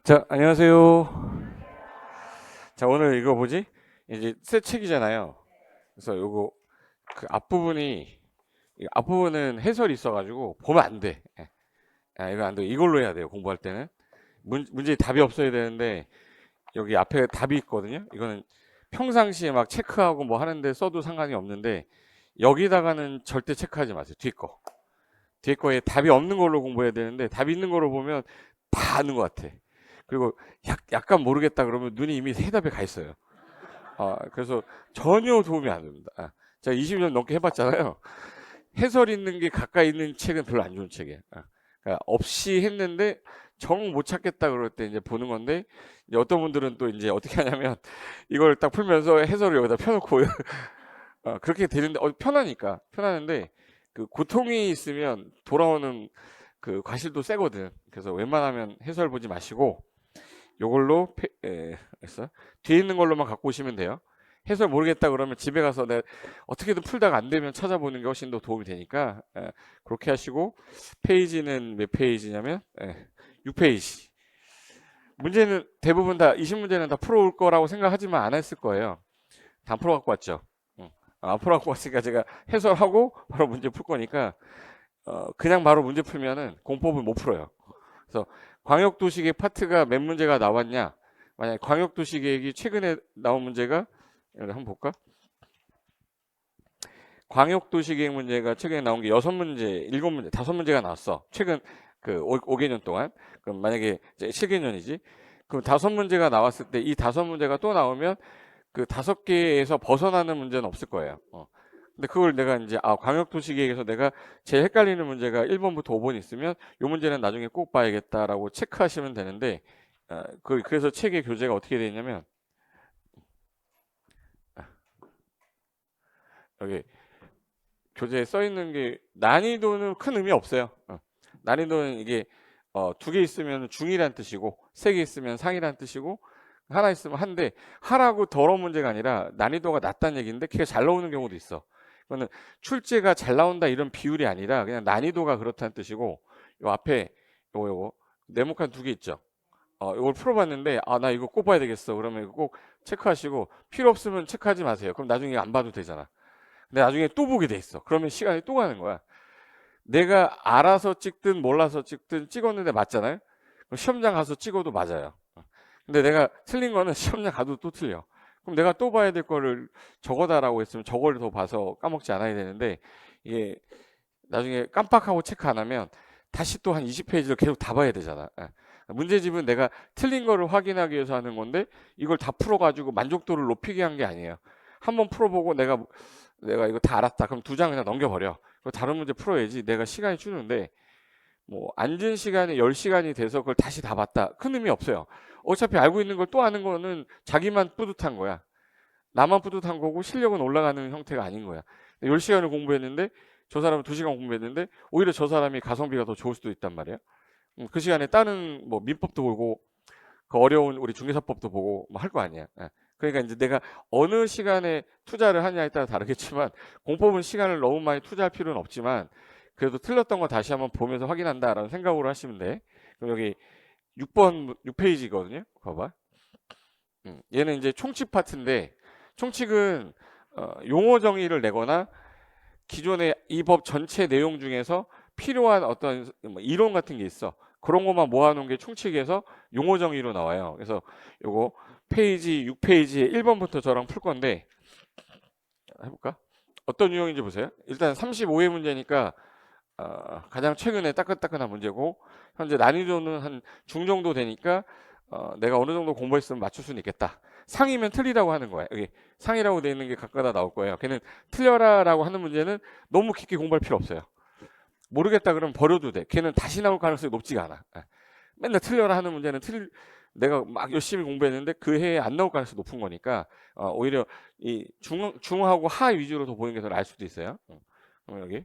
자, 안녕하세요. 자, 오늘 이거 뭐지? 이제 새 책이잖아요. 그래서 요거 그 앞부분이 이 앞부분은 해설이 있어가지고 보면 안 돼. 이거 안 돼. 이걸로 해야 돼요. 공부할 때는 문제에 답이 없어야 되는데 여기 앞에 답이 있거든요. 이거는 평상시에 막 체크하고 뭐 하는데 써도 상관이 없는데 여기다가는 절대 체크하지 마세요. 뒤에 거에 답이 없는 걸로 공부해야 되는데 답이 있는 걸로 보면 다 아는 것 같아. 그리고 약간 모르겠다 그러면 눈이 이미 해답에 가 있어요. 그래서 전혀 도움이 안 됩니다. 제가 20년 넘게 해봤잖아요. 해설 있는 게 가까이 있는 책은 별로 안 좋은 책이에요. 그러니까 없이 했는데 정 못 찾겠다 그럴 때 이제 보는 건데 이제 어떤 분들은 또 이제 어떻게 하냐면 이걸 딱 풀면서 해설을 여기다 펴놓고 그렇게 되는데 편하니까 편하는데 그 고통이 있으면 돌아오는 그 과실도 세거든. 그래서 웬만하면 해설 보지 마시고 요걸로 했어? 뒤에 있는 걸로만 갖고 오시면 돼요. 해설 모르겠다 그러면 집에 가서 내가 어떻게든 풀다가 안 되면 찾아보는 게 훨씬 더 도움이 되니까 그렇게 하시고 페이지는 몇 페이지냐면 6페이지. 문제는 대부분 다 20문제는 다 풀어올 거라고 생각하지만 안 했을 거예요. 다 풀어갖고 왔죠. 응. 안 풀어갖고 왔으니까 제가 해설하고 바로 문제 풀 거니까 그냥 바로 문제 풀면은 공법을 못 풀어요. 그래서 광역도시계획 파트가 몇 문제가 나왔냐? 만약 광역도시계획이 최근에 나온 문제가 한번 볼까? 광역도시계획 문제가 최근에 나온 게 6문제, 7문제, 5문제가 나왔어. 최근 그 5개년 동안. 그럼 만약에 이제 7개년이지. 그럼 5문제가 나왔을 때 이 5문제가 또 나오면 그 5개에서 벗어나는 문제는 없을 거예요. 근데 그걸 내가 이제 광역도시계획에서 내가 제일 헷갈리는 문제가 1번부터 5번 있으면 이 문제는 나중에 꼭 봐야겠다라고 체크하시면 되는데 그래서 책의 교재가 어떻게 되어 있냐면 여기 교재에 써 있는 게 난이도는 큰 의미 없어요. 난이도는 이게 2개 있으면 중이란 뜻이고 3개 있으면 상이란 뜻이고 하나 있으면 한데 하라고 더러운 문제가 아니라 난이도가 낮다는 얘기인데 그게 잘 나오는 경우도 있어. 그거는 출제가 잘 나온다 이런 비율이 아니라 그냥 난이도가 그렇다는 뜻이고 요 앞에 요거 네모칸 2개 있죠. 이걸 풀어봤는데 나 이거 꼭 봐야 되겠어. 그러면 이거 꼭 체크하시고 필요 없으면 체크하지 마세요. 그럼 나중에 안 봐도 되잖아. 근데 나중에 또 보게 돼 있어. 그러면 시간이 또 가는 거야. 내가 알아서 찍든 몰라서 찍든 찍었는데 맞잖아요. 그럼 시험장 가서 찍어도 맞아요. 근데 내가 틀린 거는 시험장 가도 또 틀려. 그럼 내가 또 봐야 될 거를 저거다라고 했으면 저걸 더 봐서 까먹지 않아야 되는데 이게 나중에 깜빡하고 체크 안 하면 다시 또 한 20페이지를 계속 다 봐야 되잖아. 문제집은 내가 틀린 거를 확인하기 위해서 하는 건데 이걸 다 풀어가지고 만족도를 높이게 한 게 아니에요. 한번 풀어보고 내가 이거 다 알았다. 그럼 2장 그냥 넘겨버려. 다른 문제 풀어야지. 내가 시간이 주는데 뭐 앉은 시간이 10시간이 돼서 그걸 다시 다 봤다. 큰 의미 없어요. 어차피 알고 있는 걸 또 아는 거는 자기만 뿌듯한 거야. 나만 뿌듯한 거고 실력은 올라가는 형태가 아닌 거야. 10시간을 공부했는데 저 사람은 2시간 공부했는데 오히려 저 사람이 가성비가 더 좋을 수도 있단 말이야. 그 시간에 다른 뭐 민법도 보고 그 어려운 우리 중개사법도 보고 뭐 할 거 아니야. 그러니까 이제 내가 어느 시간에 투자를 하냐에 따라 다르겠지만 공법은 시간을 너무 많이 투자할 필요는 없지만 그래도 틀렸던 거 다시 한번 보면서 확인한다라는 생각으로 하시면 돼. 그럼 여기 6페이지거든요. 봐봐. 얘는 이제 총칙 파트인데 총칙은 용어 정의를 내거나 기존의 이 법 전체 내용 중에서 필요한 어떤 뭐 이론 같은 게 있어. 그런 것만 모아놓은 게 총칙에서 용어 정의로 나와요. 그래서 요거 페이지 6페이지에 1번부터 저랑 풀 건데 해볼까? 어떤 유형인지 보세요. 일단 35회 문제니까 가장 최근에 따끈따끈한 문제고 현재 난이도는 한 중 정도 되니까 내가 어느 정도 공부했으면 맞출 수는 있겠다. 상이면 틀리라고 하는 거야. 여기 상이라고 되어 있는 게 각각 다 나올 거예요. 걔는 틀려라라고 하는 문제는 너무 깊게 공부할 필요 없어요. 모르겠다 그러면 버려도 돼. 걔는 다시 나올 가능성이 높지가 않아. 맨날 틀려라 하는 문제는 내가 막 열심히 공부했는데 그 해에 안 나올 가능성이 높은 거니까 오히려 이 중하고 하 위주로 더 보는 게 더 나을 수도 있어요. 그럼 여기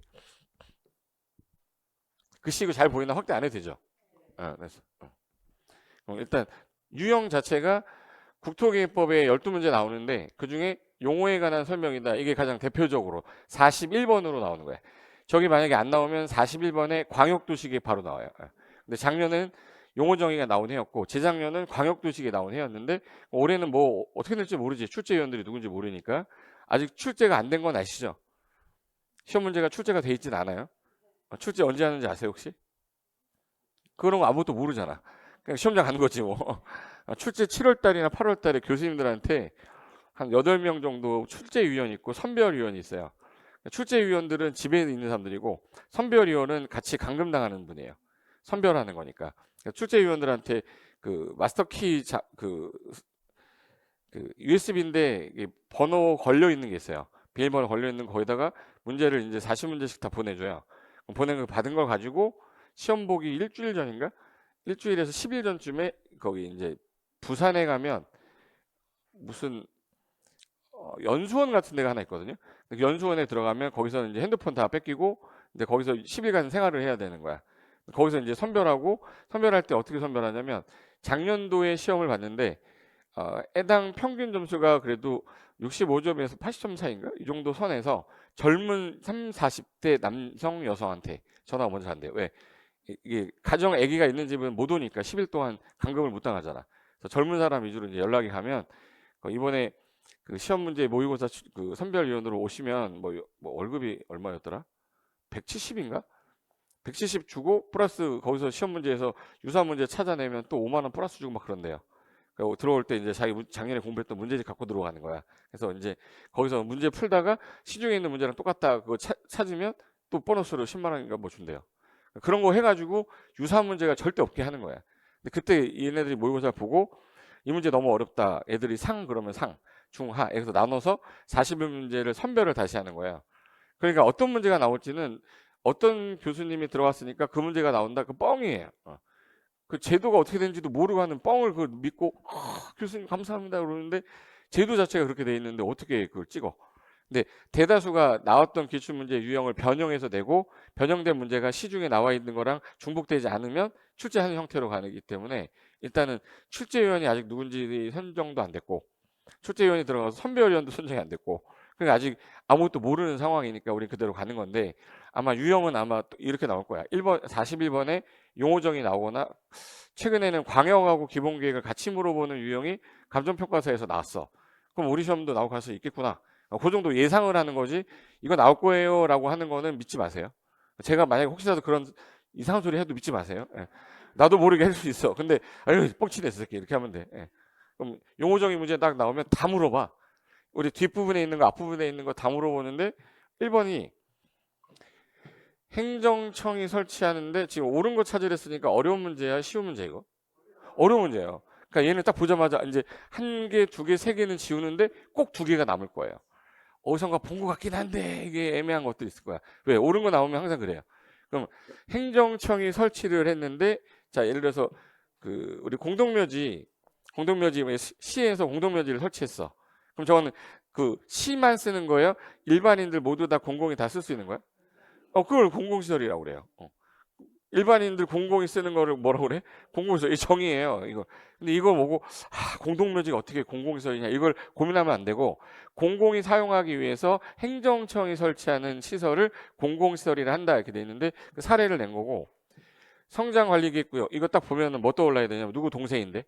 글씨 이거 잘 보이나 확대 안 해도 되죠. 그래서 그럼 일단 유형 자체가 국토계획법에 12문제 나오는데 그중에 용어에 관한 설명이다. 이게 가장 대표적으로 41번으로 나오는 거예요. 저기 만약에 안 나오면 41번에 광역도시계획 바로 나와요. 근데 작년은 용호 정의가 나온 해였고 재작년은 광역도시계 나온 해였는데 올해는 뭐 어떻게 될지 모르지. 출제위원들이 누군지 모르니까 아직 출제가 안 된 건 아시죠? 시험 문제가 출제가 돼 있진 않아요. 출제 언제 하는지 아세요 혹시? 그런 거 아무것도 모르잖아. 그냥 시험장 가는 거지 뭐. 출제 7월 달이나 8월 달에 교수님들한테 한 8명 정도 출제위원 있고 선별위원이 있어요. 출제위원들은 집에 있는 사람들이고 선별위원은 같이 감금당하는 분이에요. 선별하는 거니까. 출제위원들한테 그 마스터키 그 USB인데 번호 걸려 있는 게 있어요. 비밀번호 걸려 있는 거기다가 문제를 이제 40문제씩 다 보내줘요. 보낸 거 받은 걸 가지고 시험 보기 일주일 전인가? 일주일에서 10일 전쯤에 거기 이제 부산에 가면 무슨 연수원 같은 데가 하나 있거든요. 연수원에 들어가면 거기서는 이제 핸드폰 다 뺏기고 이제 거기서 10일간 생활을 해야 되는 거야. 거기서 이제 선별하고 선별할 때 어떻게 선별하냐면 작년도에 시험을 봤는데 해당 평균 점수가 그래도 65점에서 80점 사이인가? 이 정도 선에서 젊은 3, 40대 남성 여성한테 전화가 먼저 간대요. 왜? 이게 가정 아기가 있는 집은 못 오니까 10일 동안 감금을 못 당하잖아. 그래서 젊은 사람 위주로 이제 연락이 가면 이번에 그 시험 문제 모의고사 그 선별위원으로 오시면 뭐 월급이 얼마였더라? 170인가? 170 주고 플러스 거기서 시험 문제에서 유사 문제 찾아내면 또 5만 원 플러스 주고 막 그런대요. 그러니까 들어올 때 이제 자기 작년에 공부했던 문제집 갖고 들어가는 거야. 그래서 이제 거기서 문제 풀다가 시중에 있는 문제랑 똑같다 그거 찾으면 또 보너스로 10만 원인가 뭐 준대요. 그런 거 해가지고 유사 문제가 절대 없게 하는 거야. 근데 그때 얘네들이 모의고사 보고 이 문제 너무 어렵다. 애들이 상 그러면 상, 중, 하 여기서 나눠서 40일 문제를 선별을 다시 하는 거예요. 그러니까 어떤 문제가 나올지는 어떤 교수님이 들어왔으니까 그 문제가 나온다. 그 뻥이에요. 그 제도가 어떻게 되는지도 모르고 하는 뻥을 그걸 믿고 교수님 감사합니다 그러는데 제도 자체가 그렇게 돼 있는데 어떻게 그걸 찍어? 근데 대다수가 나왔던 기출문제 유형을 변형해서 내고 변형된 문제가 시중에 나와 있는 거랑 중복되지 않으면 출제하는 형태로 가기 때문에 일단은 출제위원이 아직 누군지 선정도 안 됐고 출제위원이 들어가서 선별위원도 선정이 안 됐고 그러니까 아직 아무것도 모르는 상황이니까 우리 그대로 가는 건데 아마 유형은 아마 이렇게 나올 거야. 1번 41번에 용어정이 나오거나 최근에는 광역하고 기본계획을 같이 물어보는 유형이 감정평가서에서 나왔어. 그럼 우리 시험도 나올 가능성이 있겠구나. 그 정도 예상을 하는 거지 이거 나올 거예요 라고 하는 거는 믿지 마세요. 제가 만약에 혹시라도 그런 이상한 소리 해도 믿지 마세요. 예. 나도 모르게 할 수 있어. 근데 아유 뻥치네 새끼 이렇게 하면 돼. 예. 그럼 용어정의 문제 딱 나오면 다 물어봐. 우리 뒷부분에 있는 거 앞부분에 있는 거 다 물어보는데 1번이 행정청이 설치하는데 지금 옳은 거 찾으랬으니까 어려운 문제야 쉬운 문제 이거? 어려운 문제예요. 그러니까 얘는 딱 보자마자 이제 한 개, 두 개, 세 개는 지우는데 꼭 두 개가 남을 거예요. 어디선가 본 것 같긴 한데 이게 애매한 것도 있을 거야. 왜? 옳은 거 나오면 항상 그래요. 그럼 행정청이 설치를 했는데 자 예를 들어서 그 우리 공동묘지 시에서 공동묘지를 설치했어. 그럼 저거는 그 시만 쓰는 거예요? 일반인들 모두 다 공공이 다 쓸 수 있는 거야? 그걸 공공시설이라고 그래요. 일반인들 공공이 쓰는 거를 뭐라고 그래? 공공시설. 이 정의예요. 이거. 근데 이거 보고 공동묘지가 어떻게 공공시설이냐 이걸 고민하면 안 되고 공공이 사용하기 위해서 행정청이 설치하는 시설을 공공시설이라 한다 이렇게 돼 있는데 그 사례를 낸 거고 성장관리계획구역 이거 딱 보면은 뭐 떠올라야 되냐면 누구 동생인데?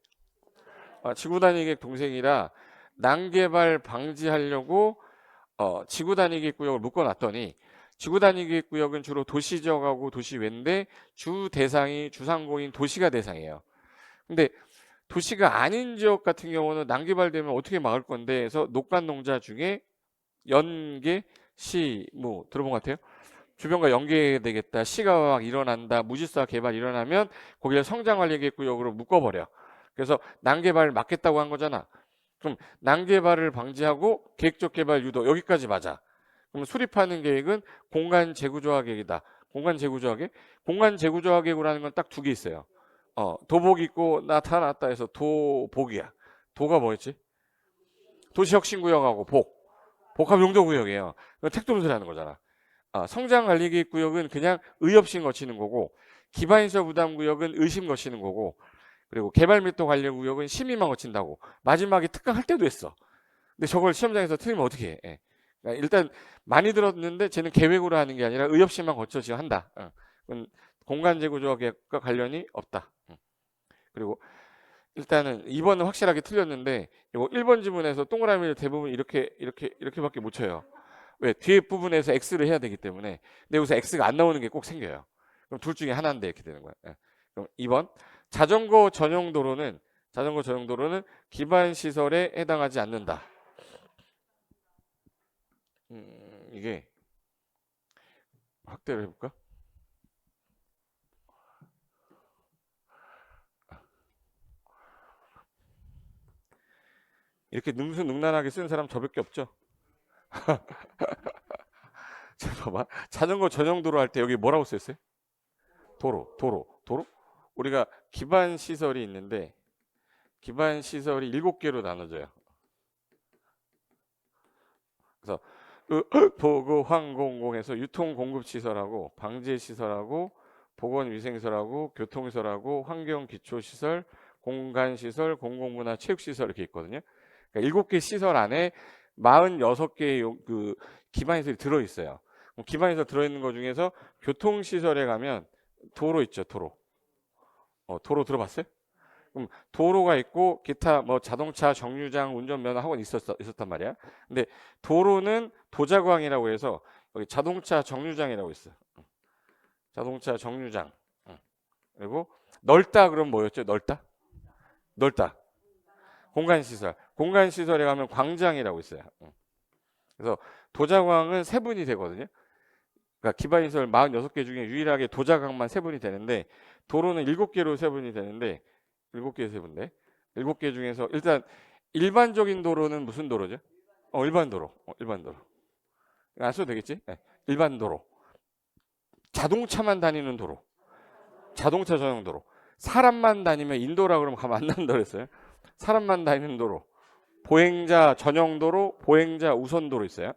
지구단위계획 동생이라 난개발 방지하려고 지구단위계획구역을 묶어놨더니 지구단위계획구역은 주로 도시지역하고 도시외인데 주 대상이 주상공인 도시가 대상이에요. 근데 도시가 아닌 지역 같은 경우는 난개발되면 어떻게 막을 건데 해서 녹간농자 중에 연계, 시, 무 들어본 것 같아요? 주변과 연계되겠다. 시가 막 일어난다. 무질서 개발 일어나면 거기를 성장관리계획구역으로 묶어버려. 그래서 난개발을 막겠다고 한 거잖아. 그럼 난개발을 방지하고 계획적 개발 유도 여기까지 맞아. 그럼 수립하는 계획은 공간 재구조화 계획이다. 공간 재구조화 계획? 공간 재구조화 계획이라는 건 딱 두 개 있어요. 도복 입고 나타났다 해서 도복이야. 도가 뭐였지? 도시혁신구역하고 복합용도구역이에요. 택도문서를 하는 거잖아. 성장관리계획구역은 그냥 의협심 거치는 거고 기반시설 부담구역은 의심 거치는 거고 그리고 개발밀도 관리구역은 심의만 거친다고. 마지막에 특강할 때도 했어. 근데 저걸 시험장에서 틀리면 어떻게 해? 그러니까 일단 많이 들었는데 쟤는 계획으로 하는 게 아니라 의협심만 거쳐 지금 한다. 공간재구조와 관련이 없다. 그리고 일단은 2번은 확실하게 틀렸는데 이거 1번 지문에서 동그라미를 대부분 이렇게밖에 못 쳐요. 왜? 뒤에 부분에서 x를 해야 되기 때문에. 근데 여기서 x가 안 나오는 게 꼭 생겨요. 그럼 둘 중에 하나인데 이렇게 되는 거야. 예. 그럼 2번 자전거 전용 도로는 기반 시설에 해당하지 않는다. 이게 확대를 해볼까? 이렇게 능수능란하게 쓰는 사람 저밖에 없죠. 자, 봐봐. 자전거 전용 도로 할 때 여기 뭐라고 쓰였어요? 도로. 우리가 기반 시설이 있는데 기반 시설이 7개로 나눠져요. 그래서 보고 항공공에서 유통 공급 시설하고 방제 시설하고 보건 위생 시설하고 교통 시설하고 환경 기초 시설, 공간 시설, 공공문화 체육 시설 이렇게 있거든요. 그러니까 7개 시설 안에 46개의 그 기반 시설이 들어 있어요. 기반 시설 들어 있는 것 중에서 교통 시설에 가면 도로 있죠, 도로. 도로 들어봤어요? 그럼 도로가 있고 기타 뭐 자동차 정류장 운전면허 학원 있었단 말이야. 근데 도로는 도자광이라고 해서 여기 자동차 정류장이라고 있어. 자동차 정류장. 그리고 넓다 그럼 뭐였죠? 넓다. 공간시설. 공간시설에 가면 광장이라고 있어요. 그래서 도자광은 세분이 되거든요. 그러니까 기반시설 46개 중에 유일하게 도자광만 세분이 되는데 도로는 7개로 세분이 되는데 7개 세분데 7개 중에서 일단 일반적인 도로는 무슨 도로죠? 일반 도로. 일반 도로. 안 써도 되겠지? 네. 일반 도로. 자동차만 다니는 도로. 자동차 전용 도로. 사람만 다니면 인도라 그러면 가면 안 난다 그랬어요. 사람만 다니는 도로. 보행자 전용 도로, 보행자 우선 도로 있어요.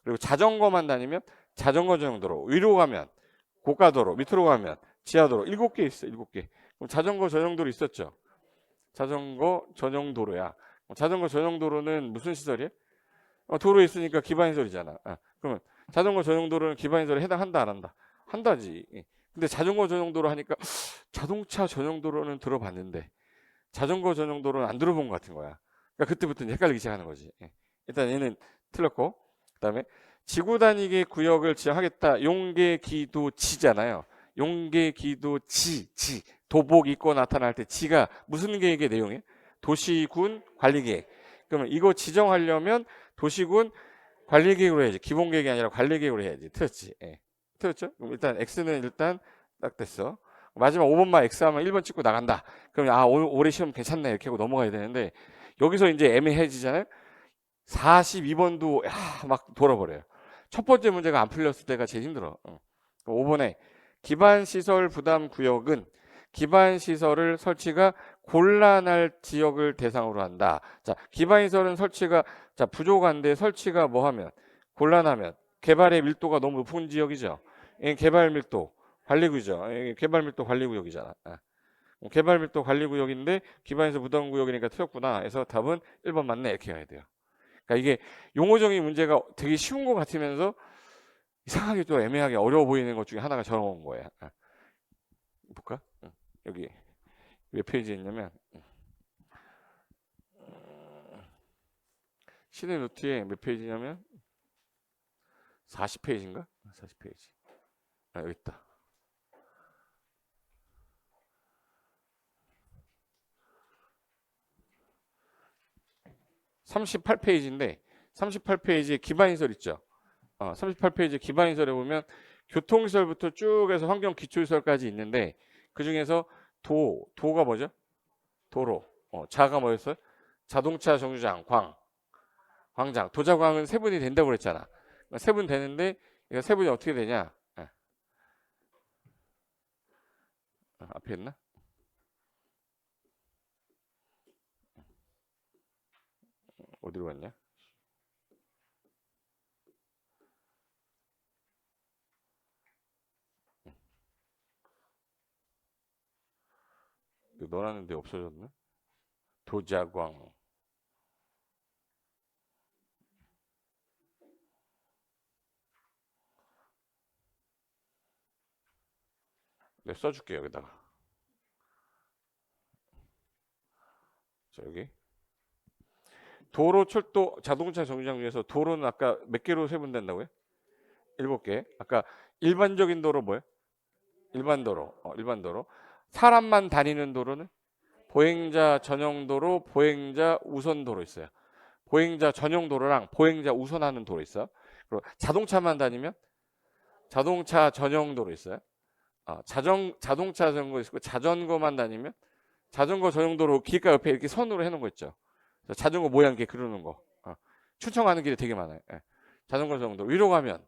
그리고 자전거만 다니면 자전거 전용 도로. 위로 가면 고가도로, 밑으로 가면 지하도로. 7개 있어. 7개. 그럼 자전거 전용 도로 있었죠? 자전거 전용 도로야. 자전거 전용 도로는 무슨 시설이에요? 도로에 있으니까 기반시설이잖아. 그러면 자전거 전용 도로는 기반시설에 해당한다 안 한다? 한다지. 근데 자전거 전용 도로 하니까 자동차 전용 도로는 들어봤는데 자전거 전용 도로는 안 들어본 것 같은 거야. 그러니까 그때부터 이제 헷갈리기 시작하는 거지. 일단 얘는 틀렸고 그다음에 지구 단위의 구역을 지정하겠다. 용계 기도 지잖아요. 용계 기도 지 도복 입고 나타날 때 지가 무슨 계획의 내용이에요? 도시군 관리계획. 그러면 이거 지정하려면 도시군 관리계획으로 해야지. 기본계획이 아니라 관리계획으로 해야지. 틀렸지? 예. 틀렸죠? 그럼 일단 X는 일단 딱 됐어. 마지막 5번만 X 하면 1번 찍고 나간다. 그럼 올해 시험 괜찮네 이렇게 하고 넘어가야 되는데 여기서 이제 애매해지잖아요. 42번도 막 돌아버려요. 첫 번째 문제가 안 풀렸을 때가 제일 힘들어. 5번에 기반시설 부담 구역은 기반시설을 설치가 곤란할 지역을 대상으로 한다. 자, 기반시설은 설치가 부족한데 설치가 뭐 하면 곤란하면 개발의 밀도가 너무 높은 지역이죠. 개발 밀도 관리구죠. 개발 밀도 관리구역이잖아. 개발 밀도 관리구역인데 기반시설 부담 구역이니까 틀렸구나. 그래서 답은 1번 맞네 이렇게 가야 돼요. 그러니까 이게 용어적인 문제가 되게 쉬운 것 같으면서 이상하게 또 애매하게 어려워 보이는 것 중에 하나가 저런 건 거예요. 볼까? 여기 몇 페이지에 있냐면 시내 노트에 몇 페이지냐면 40페이지인가? 40페이지. 여기 있다. 38페이지인데 38페이지에 기반시설 있죠. 38페이지 기반시설에 보면 교통시설부터 쭉 해서 환경 기초시설까지 있는데 그 중에서 도가 뭐죠? 도로. 자가 뭐였어요? 자동차 정류장, 광장. 도자광은 세분이 된다고 그랬잖아. 세분 되는데 이거 세분이 어떻게 되냐? 앞에 있나? 어디로 갔냐? 넣어놨는데 없어졌네. 도자광. 내가 써줄게 여기다가. 여기 도로, 철도, 자동차 정류장 중에서 도로는 아까 몇 개로 세분된다고요? 7개. 아까 일반적인 도로 뭐예요? 일반 도로. 일반 도로. 사람만 다니는 도로는 보행자 전용 도로, 보행자 우선 도로 있어요. 보행자 전용 도로랑 보행자 우선하는 도로 있어요. 그리고 자동차만 다니면 자동차 전용 도로 있어요. 자동차 전용 있고 자전거만 다니면 자전거 전용 도로 길가 옆에 이렇게 선으로 해놓은 거 있죠. 자전거 모양 이렇게 그려놓은 거. 충청하는 길이 되게 많아요. 예. 자전거 전용 도로 위로 가면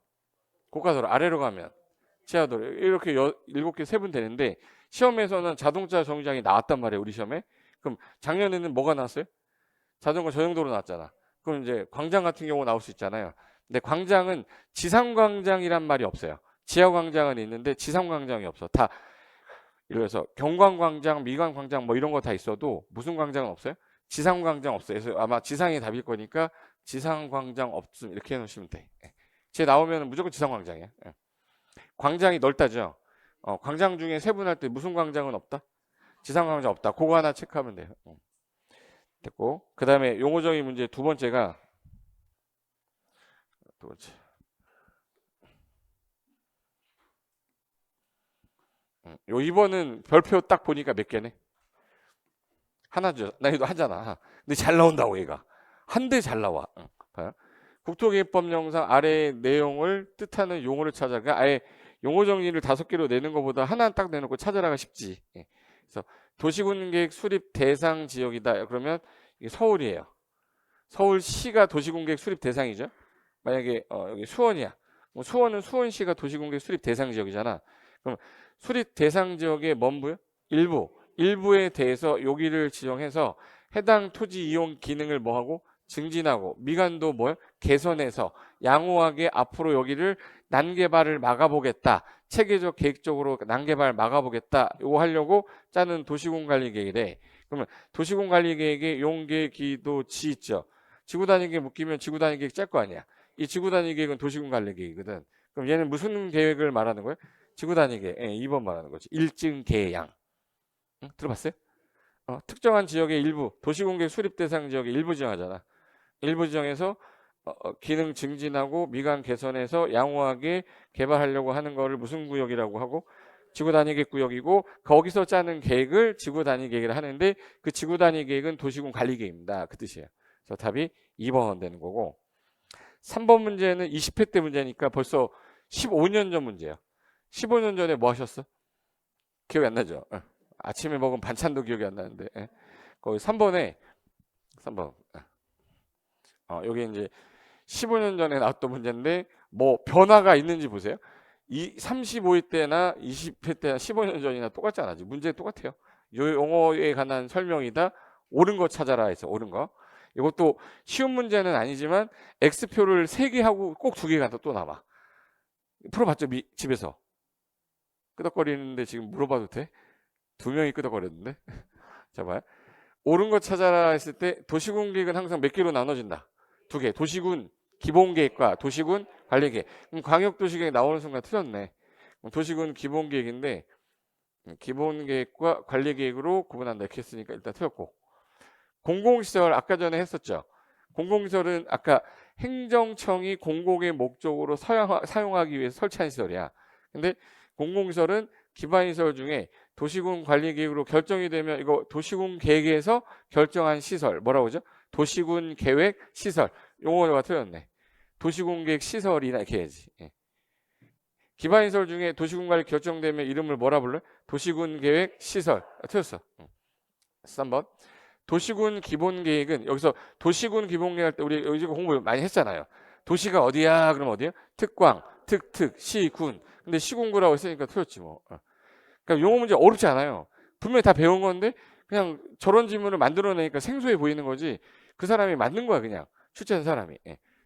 고가도로, 아래로 가면 지하도로, 이렇게 7개 세분 되는데 시험에서는 자동차 정류장이 나왔단 말이에요. 우리 시험에. 그럼 작년에는 뭐가 나왔어요? 자전거 전용 도로 나왔잖아. 그럼 이제 광장 같은 경우 나올 수 있잖아요. 근데 광장은 지상광장이란 말이 없어요. 지하광장은 있는데 지상광장이 없어. 다 이래서 경광광장, 미관광장 뭐 이런 거 다 있어도 무슨 광장은 없어요? 지상광장 없어요. 그래서 아마 지상이 답일 거니까 지상광장 없음 이렇게 해놓으시면 돼. 제 나오면 무조건 지상광장이야. 광장이 넓다죠. 광장 중에 세분할 때 무슨 광장은 없다? 지상광장 없다. 그거 하나 체크하면 돼요. 됐고, 그 다음에 용어적인 문제 두 번째가 두 번째. 요 2번은 별표 딱 보니까 몇 개네? 하나죠. 난이도 하잖아. 근데 잘 나온다고 얘가. 한 대 잘 나와. 봐요. 국토기획법령상 아래의 내용을 뜻하는 용어를 찾아가 아예 용어 정리를 5개로 내는 것보다 하나 딱 내놓고 찾아라가 쉽지. 그래서 도시군계획 수립 대상 지역이다. 그러면 이게 서울이에요. 서울시가 도시군계획 수립 대상이죠. 만약에 여기 수원이야. 뭐 수원은 수원시가 도시군계획 수립 대상 지역이잖아. 그럼 수립 대상 지역의 뭔부요? 일부에 대해서 여기를 지정해서 해당 토지 이용 기능을 뭐하고 증진하고 미관도 뭐요? 개선해서 양호하게 앞으로 여기를 난개발을 막아보겠다. 체계적 계획적으로 난개발 막아보겠다. 요거 하려고 짜는 도시군관리계획이래. 그러면 도시군관리계획의 용계기도 지 있죠. 지구단위계획 묶이면 지구단위계획 짤 거 아니야. 이 지구단위계획은 도시군관리계획이거든. 그럼 얘는 무슨 계획을 말하는 거예요? 지구단위계획. 2번 말하는 거지. 일증계양. 응? 들어봤어요? 특정한 지역의 일부, 도시공계획 수립 대상 지역의 일부 지정하잖아. 일부 지정해서 기능 증진하고 미관 개선해서 양호하게 개발하려고 하는 거를 무슨 구역이라고 하고 지구단위계획 구역이고 거기서 짜는 계획을 지구단위계획을 하는데 그 지구단위계획은 도시군 관리계획입니다. 그 뜻이에요. 그래서 답이 2번 되는 거고 3번 문제는 20회 때 문제니까 벌써 15년 전 문제예요. 15년 전에 뭐 하셨어? 기억이 안 나죠? 아침에 먹은 반찬도 기억이 안 나는데 거기 3번에 3번 여기 이제 15년 전에 나왔던 문제인데 뭐 변화가 있는지 보세요. 이 35회 때나 20회 때나 15년 전이나 똑같잖아. 문제 똑같아요. 요 용어에 관한 설명이다. 옳은 거 찾아라 해서 옳은 거. 이것도 쉬운 문제는 아니지만 X표를 3개 하고 꼭 2개가 또 남아. 풀어봤죠? 집에서. 끄덕거리는데 지금 물어봐도 돼? 2명이 끄덕거렸는데. 자 봐요. 옳은 거 찾아라 했을 때 도시군계획은 항상 몇 개로 나눠진다. 2개. 도시군 기본계획과 도시군 관리계획. 그럼 광역도시계획 나오는 순간 틀렸네. 도시군 기본계획인데 기본계획과 관리계획으로 구분한다 이렇게 했으니까 일단 틀렸고. 공공시설 아까 전에 했었죠. 공공시설은 아까 행정청이 공공의 목적으로 사용하기 위해서 설치한 시설이야. 근데 공공시설은 기반시설 중에 도시군 관리계획으로 결정이 되면 이거 도시군 계획에서 결정한 시설 뭐라고 하죠? 도시군 계획 시설. 용어가 틀렸네. 도시군 계획 시설이나 이렇게 해야지. 기반시설 중에 도시군 관리 결정되면 이름을 뭐라 불러요? 도시군 계획 시설. 틀렸어. 3번. 도시군 기본계획은 여기서 도시군 기본계획 할 때 우리 여기 공부 많이 했잖아요. 도시가 어디야? 그럼 어디야? 특광, 특특, 시군. 근데 시군구라고 했으니까 틀렸지 뭐. 그러니까 용어 문제 어렵지 않아요. 분명히 다 배운 건데 그냥 저런 질문을 만들어내니까 생소해 보이는 거지. 그 사람이 맞는 거야 그냥. 출제한 사람이.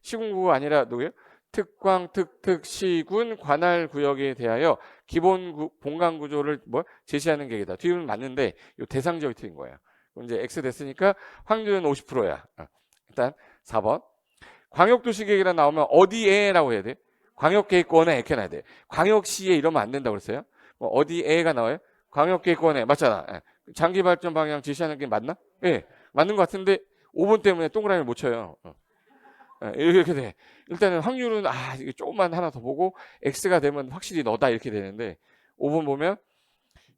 시군구가 아니라 누구예요? 특광, 특특, 시군, 관할 구역에 대하여 기본 본관 구조를 제시하는 계획이다. 뒤는 맞는데 이 대상 지역이 틀린 거예요. 그럼 이제 X 됐으니까 확률은 50%야. 일단 4번. 광역도시계획이라 나오면 어디에라고 해야 돼? 광역계획권에 이렇게 놔야 돼. 광역시에 이러면 안 된다고 그랬어요. 어디에가 나와요? 광역계획권에 맞잖아. 장기발전 방향 제시하는 게 맞나? 예. 맞는 것 같은데 5번 때문에 동그라미를 못 쳐요. 이렇게 돼. 일단은 확률은 이게 조금만 하나 더 보고 X가 되면 확실히 너다 이렇게 되는데 5번 보면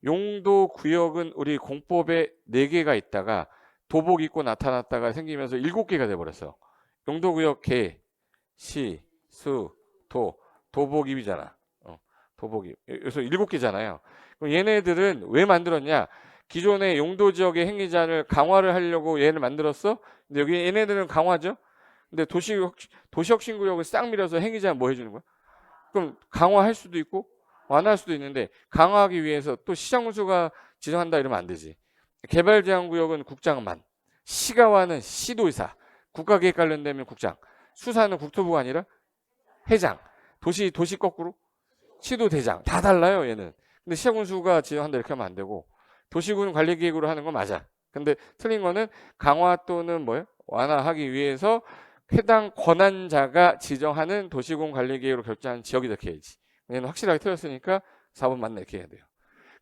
용도 구역은 우리 공법에 4개가 있다가 도복 입고 나타났다가 생기면서 7개가 돼버렸어. 용도 구역 개, 시, 수, 도, 도복입이잖아. 도복입. 그래서 7개잖아요. 그럼 얘네들은 왜 만들었냐? 기존의 용도 지역의 행위자를 강화를 하려고 얘를 만들었어. 근데 여기 얘네들은 강화죠. 근데 도시혁신구역을 싹 밀어서 행위자는 뭐 해주는 거야? 그럼 강화할 수도 있고 완화할 수도 있는데 강화하기 위해서 또 시장군수가 지정한다 이러면 안 되지. 개발제한구역은 국장만, 시가와는 시도의사, 국가계획 관련되면 국장, 수사는 국토부가 아니라 회장, 도시 거꾸로 시도대장 다 달라요 얘는. 근데 시장군수가 지정한다 이렇게 하면 안 되고 도시군 관리계획으로 하는 건 맞아. 근데 틀린 거는 강화 또는 뭐예요? 완화하기 위해서 해당 권한자가 지정하는 도시군 관리계획으로 결정한 지역이 이렇게 해야지. 얘는 확실하게 틀렸으니까 4번 맞네 이렇게 해야 돼요.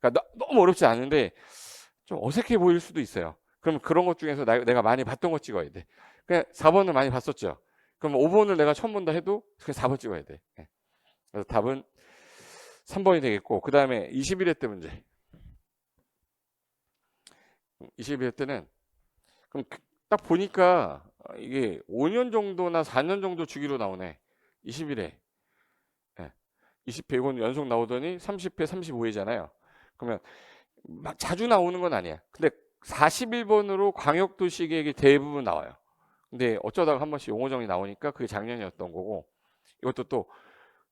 그러니까 너무 어렵지 않은데 좀 어색해 보일 수도 있어요. 그럼 그런 것 중에서 내가 많이 봤던 거 찍어야 돼. 그냥 4번을 많이 봤었죠. 그럼 5번을 내가 처음 본다 해도 그냥 4번 찍어야 돼. 그래서 답은 3번이 되겠고 그 다음에 21회 때 문제. 21회 때는 그럼 딱 보니까 이게 5년 정도나 4년 정도 주기로 나오네. 21회. 20회 이건 연속 나오더니 30회, 35회잖아요. 그러면 막 자주 나오는 건 아니야. 근데 41번으로 광역도시계획이 대부분 나와요. 근데 어쩌다가 한 번씩 용어정이 나오니까 그게 작년이었던 거고 이것도 또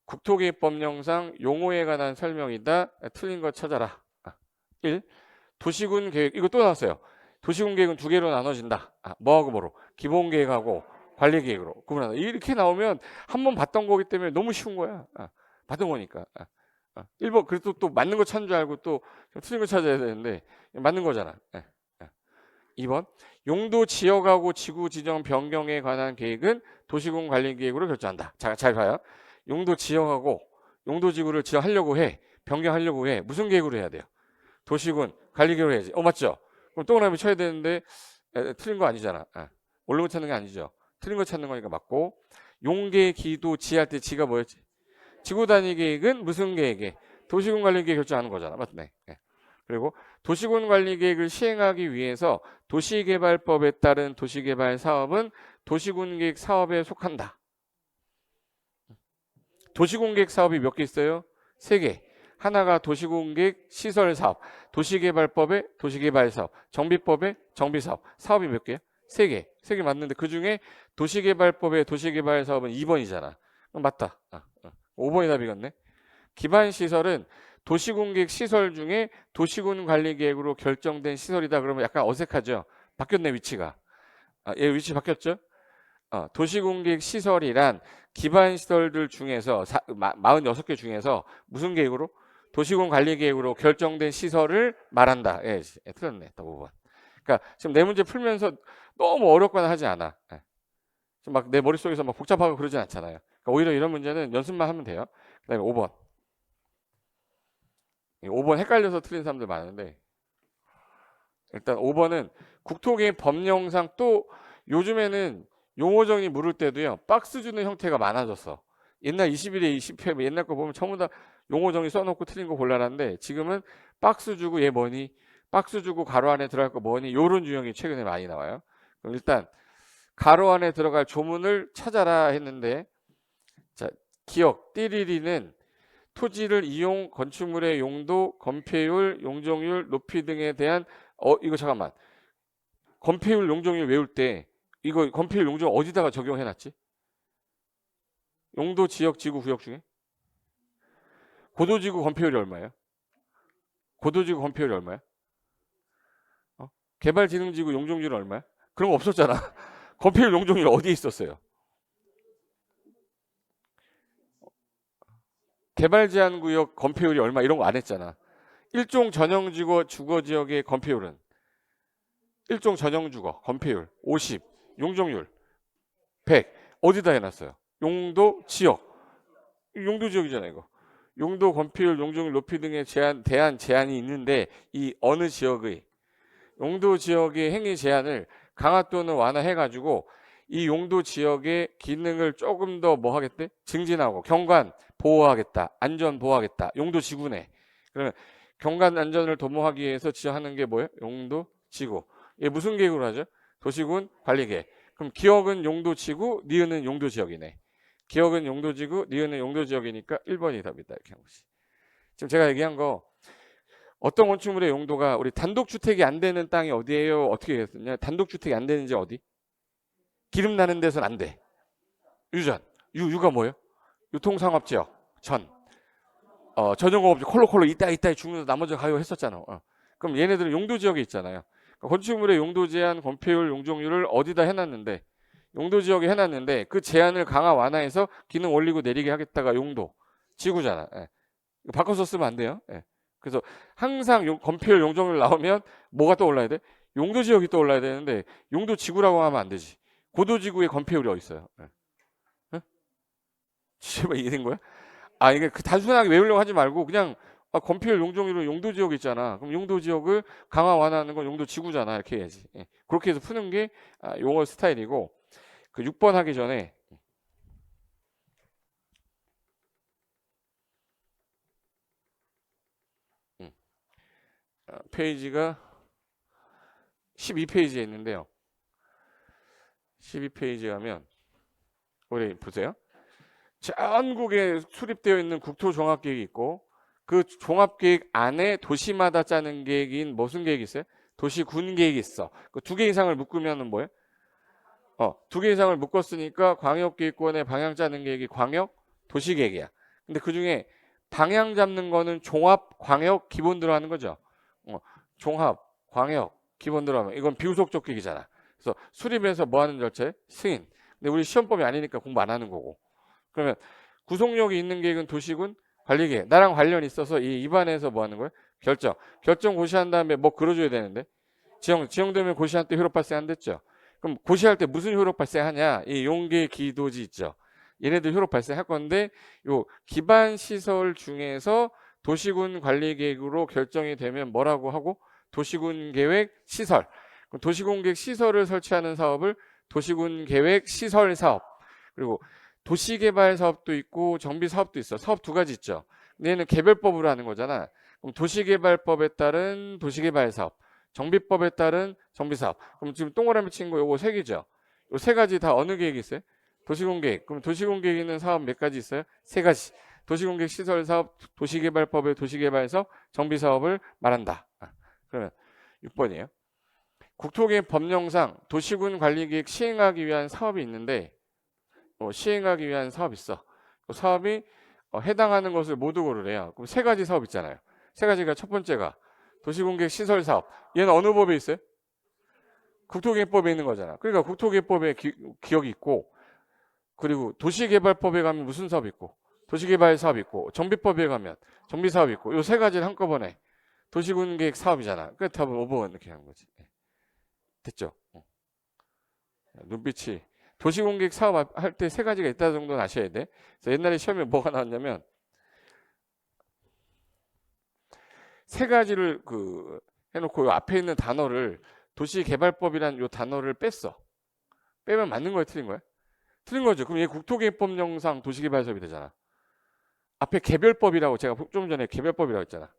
국토계획법령상 용어에 관한 설명이다. 틀린 거 찾아라. 1. 도시군 계획 이거 또 나왔어요. 도시군 계획은 2개로 나눠진다. 뭐하고 뭐로? 기본 계획하고 관리 계획으로 구분한다. 이렇게 나오면 한 번 봤던 거기 때문에 너무 쉬운 거야. 봤던 거니까. 1번 그래도 또 맞는 거 찾는 줄 알고 또 틀린 거 찾아야 되는데 맞는 거잖아. 2번 용도 지역하고 지구 지정 변경에 관한 계획은 도시군 관리 계획으로 결정한다. 자, 잘 봐요. 용도 지역하고 용도 지구를 지정하려고 해. 변경하려고 해. 무슨 계획으로 해야 돼요? 도시군 관리 계획으로 해야지. 맞죠? 그럼 동그라미 쳐야 되는데 틀린 거 아니잖아. 옳은 거 찾는 게 아니죠. 틀린 거 찾는 거니까 맞고 용계 기도 지할 때 지가 뭐였지? 지구 단위 계획은 무슨 계획에? 도시군 관리 계획 결정하는 거잖아. 맞네. 그리고 도시군 관리 계획을 시행하기 위해서 도시개발법에 따른 도시개발 사업은 도시군 계획 사업에 속한다. 도시군 계획 사업이 몇 개 있어요? 3개. 하나가 도시군 계획 시설 사업, 도시개발법의 도시개발 사업, 정비법의 정비 사업. 사업이 몇 개야? 3개. 3개 맞는데 그중에 도시개발법의 도시개발 사업은 2번이잖아. 맞다. 5번이 답이겠네. 기반 시설은 도시군 계획 시설 중에 도시군 관리 계획으로 결정된 시설이다. 그러면 약간 어색하죠. 바뀌었네 위치가. 얘 위치 바뀌었죠? 도시군 계획 시설이란 기반 시설들 중에서 46개 중에서 무슨 계획으로? 도시군 관리 계획으로 결정된 시설을 말한다. 예, 틀렸네. 5번. 그러니까 지금 내 문제 풀면서 너무 어렵거나 하지 않아. 막 내 머릿속에서 막 복잡하고 그러진 않잖아요. 그러니까 오히려 이런 문제는 연습만 하면 돼요. 그다음에 5번. 5번 헷갈려서 틀린 사람들 많은데 일단 5번은 국토계획 법령상 또 요즘에는 용어정의 물을 때도요. 박스 주는 형태가 많아졌어. 옛날 21회, 20회 옛날 거 보면 전부 다 용어정의 써놓고 틀린 거 골라놨는데 지금은 박스 주고 얘 뭐니? 박스 주고 가로 안에 들어갈 거 뭐니? 요런 유형이 최근에 많이 나와요. 그럼 일단 가로 안에 들어갈 조문을 찾아라 했는데 자 기억 띠리리는 토지를 이용 건축물의 용도, 건폐율, 용적률, 높이 등에 대한 이거 잠깐만 건폐율, 용적률 외울 때 이거 건폐율, 용적률 어디다가 적용해놨지? 용도, 지역, 지구, 구역 중에 고도지구 건폐율이 얼마예요? 고도지구 건폐율이 얼마야? 개발지능지구 용적률은 얼마야? 그런 거 없었잖아. 건폐율, 용적률 어디에 있었어요? 개발제한구역 건폐율이 얼마 이런 거 안 했잖아. 일종 전용주거 주거지역의 건폐율은 일종 전용주거 건폐율 50, 용적률 100 어디다 해놨어요? 용도 지역 용도 지역이잖아 이거. 용도 건폐율 용적률 높이 등의 대한 제한이 있는데 이 어느 지역의 용도 지역의 행위 제한을 강화 또는 완화해가지고 이 용도 지역의 기능을 조금 더 뭐 하겠대? 증진하고 경관 보호하겠다. 안전 보호하겠다. 용도 지구네. 그러면 경관 안전을 도모하기 위해서 지어하는 게 뭐예요? 용도 지구. 이게 무슨 계획으로 하죠? 도시군 관리계획. 그럼 기역은 용도 지구, 니은은 용도 지역이네. 기역은 용도 지구, 니은은 용도 지역이니까 1번이 답이다. 이렇게 한 거지. 지금 제가 얘기한 거 어떤 건축물의 용도가 우리 단독주택이 안 되는 땅이 어디예요? 어떻게 얘기했냐? 단독주택이 안 되는지 어디? 기름 나는 데서는 안 돼. 유전. 유가 뭐예요? 유통상업지역. 전. 전용업체 콜로콜로 이따 죽는 나머지 가요 했었잖아. 그럼 얘네들은 용도지역에 있잖아요. 그러니까 건축물의 용도 제한, 건폐율, 용적률을 어디다 해놨는데 용도지역에 해놨는데 그 제한을 강화 완화해서 기능 올리고 내리게 하겠다가 용도 지구잖아. 예. 바꿔서 쓰면 안 돼요. 예. 그래서 항상 건폐율, 용적률 나오면 뭐가 떠올라야 돼? 용도지역이 떠올라야 되는데 용도지구라고 하면 안 되지. 고도지구의 건폐율이 어디 있어요? 예. 예? 제발 이해된 거야? 이게 그 단순하게 외우려고 하지 말고 그냥 건폐율 용적률은 용도지역 있잖아. 그럼 용도지역을 강화 완화하는 건 용도지구잖아. 이렇게 해야지. 예. 그렇게 해서 푸는 게 용어 스타일이고 그 6번 하기 전에 페이지가 12페이지에 있는데요. 12페이지에 가면 우리 보세요. 전국에 수립되어 있는 국토종합계획이 있고 그 종합계획 안에 도시마다 짜는 계획인 무슨 계획이 있어요? 도시군 계획이 있어. 그 2개 이상을 묶으면 뭐예요? 2개 이상을 묶었으니까 광역계획권의 방향 짜는 계획이 광역 도시계획이야. 근데 그중에 방향 잡는 거는 종합 광역 기본 들어가는 거죠. 종합 광역 기본 들어가면 이건 비후속적 계획이잖아. 그래서 수립해서 뭐 하는 절차에? 승인. 근데 우리 시험법이 아니니까 공부 안 하는 거고. 그러면 구속력이 있는 계획은 도시군 관리계획. 나랑 관련 있어서 이 입안에서 뭐 하는 거야? 결정 고시한 다음에 뭐 걸어줘야 되는데 지정되면 고시한 때 효력 발생 안 됐죠. 그럼 고시할 때 무슨 효력 발생하냐? 이 용계 기도지 있죠. 얘네들 효력 발생할 건데 요 기반 시설 중에서 도시군 관리계획으로 결정이 되면 뭐라고 하고 도시군 계획 시설. 그럼 도시군 계획 시설을 설치하는 사업을 도시군 계획 시설 사업. 그리고 도시개발 사업도 있고 정비 사업도 있어. 사업 2가지 있죠. 근데 얘는 개별법으로 하는 거잖아. 그럼 도시개발법에 따른 도시개발 사업, 정비법에 따른 정비 사업. 그럼 지금 동그라미 친 거 요거 3개죠. 요 3가지 다 어느 계획이 있어요? 도시군 계획. 그럼 도시군 계획 있는 사업 몇 가지 있어요? 3가지. 도시군 계획 시설 사업, 도시개발법의 도시개발 사업, 정비 사업을 말한다. 그러면 6번이에요. 국토계획 법령상 도시군 관리계획 시행하기 위한 사업이 있는데 시행하기 위한 사업이 있어. 그 사업이 해당하는 것을 모두 고르래요. 그럼 3가지 사업 있잖아요. 3가지가 첫 번째가 도시공계획 시설 사업. 얘는 어느 법에 있어요? 국토계획법에 있는 거잖아. 그러니까 국토계획법에 기억이 있고 그리고 도시개발법에 가면 무슨 사업이 있고 도시개발 사업이 있고 정비법에 가면 정비 사업이 있고 요 3가지를 한꺼번에 도시군계획 사업이잖아. 그래서 답은 5번 이렇게 하는 거지. 됐죠? 눈빛이 도시공계획 사업 할 때 3가지가 있다 정도는 아셔야 돼. 그래서 옛날에 시험에 뭐가 나왔냐면 3가지를 해놓고 요 앞에 있는 단어를 도시개발법이라는 요 단어를 뺐어. 빼면 맞는 거야, 틀린 거야? 틀린 거죠. 그럼 얘 국토계획법령상 도시개발 사업이 되잖아. 앞에 개별법이라고 제가 좀 전에 개별법이라고 했잖아.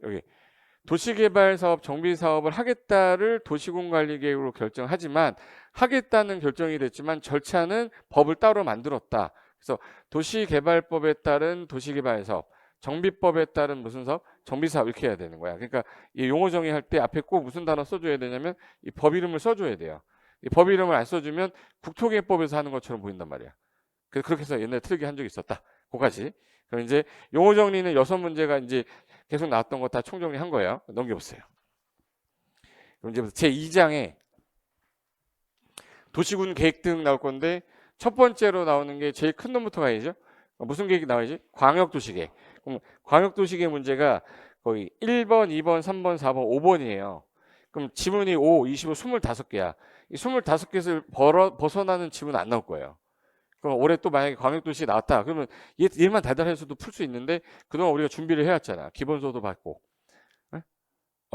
여기 도시개발 사업, 정비 사업을 하겠다를 도시군관리계획으로 결정하지만 하겠다는 결정이 됐지만 절차는 법을 따로 만들었다. 그래서 도시개발법에 따른 도시개발 사업, 정비법에 따른 무슨 사업? 정비 사업 이렇게 해야 되는 거야. 그러니까 이 용어 정의할 때 앞에 꼭 무슨 단어 써줘야 되냐면 이 법 이름을 써줘야 돼요. 이 법 이름을 안 써주면 국토계획법에서 하는 것처럼 보인단 말이야. 그래서 그렇게 해서 옛날에 틀리게 한 적이 있었다. 그거까지. 그럼 이제 용어 정리는 6문제가 이제 계속 나왔던 거 다 총정리한 거예요. 넘겨보세요. 그럼 이제 제2장에 도시군 계획 등 나올 건데 첫 번째로 나오는 게 제일 큰 놈부터 가야죠. 무슨 계획이 나와야지? 광역도시계획. 그럼 광역도시계획 문제가 거의 1번, 2번, 3번, 4번, 5번이에요. 그럼 지문이 5, 25, 25개야. 이 25개에서 벗어나는 지문 안 나올 거예요. 그럼 올해 또 만약에 광역도시 나왔다. 그러면 얘만 달달해서도 풀 수 있는데 그동안 우리가 준비를 해왔잖아. 기본소도 받고.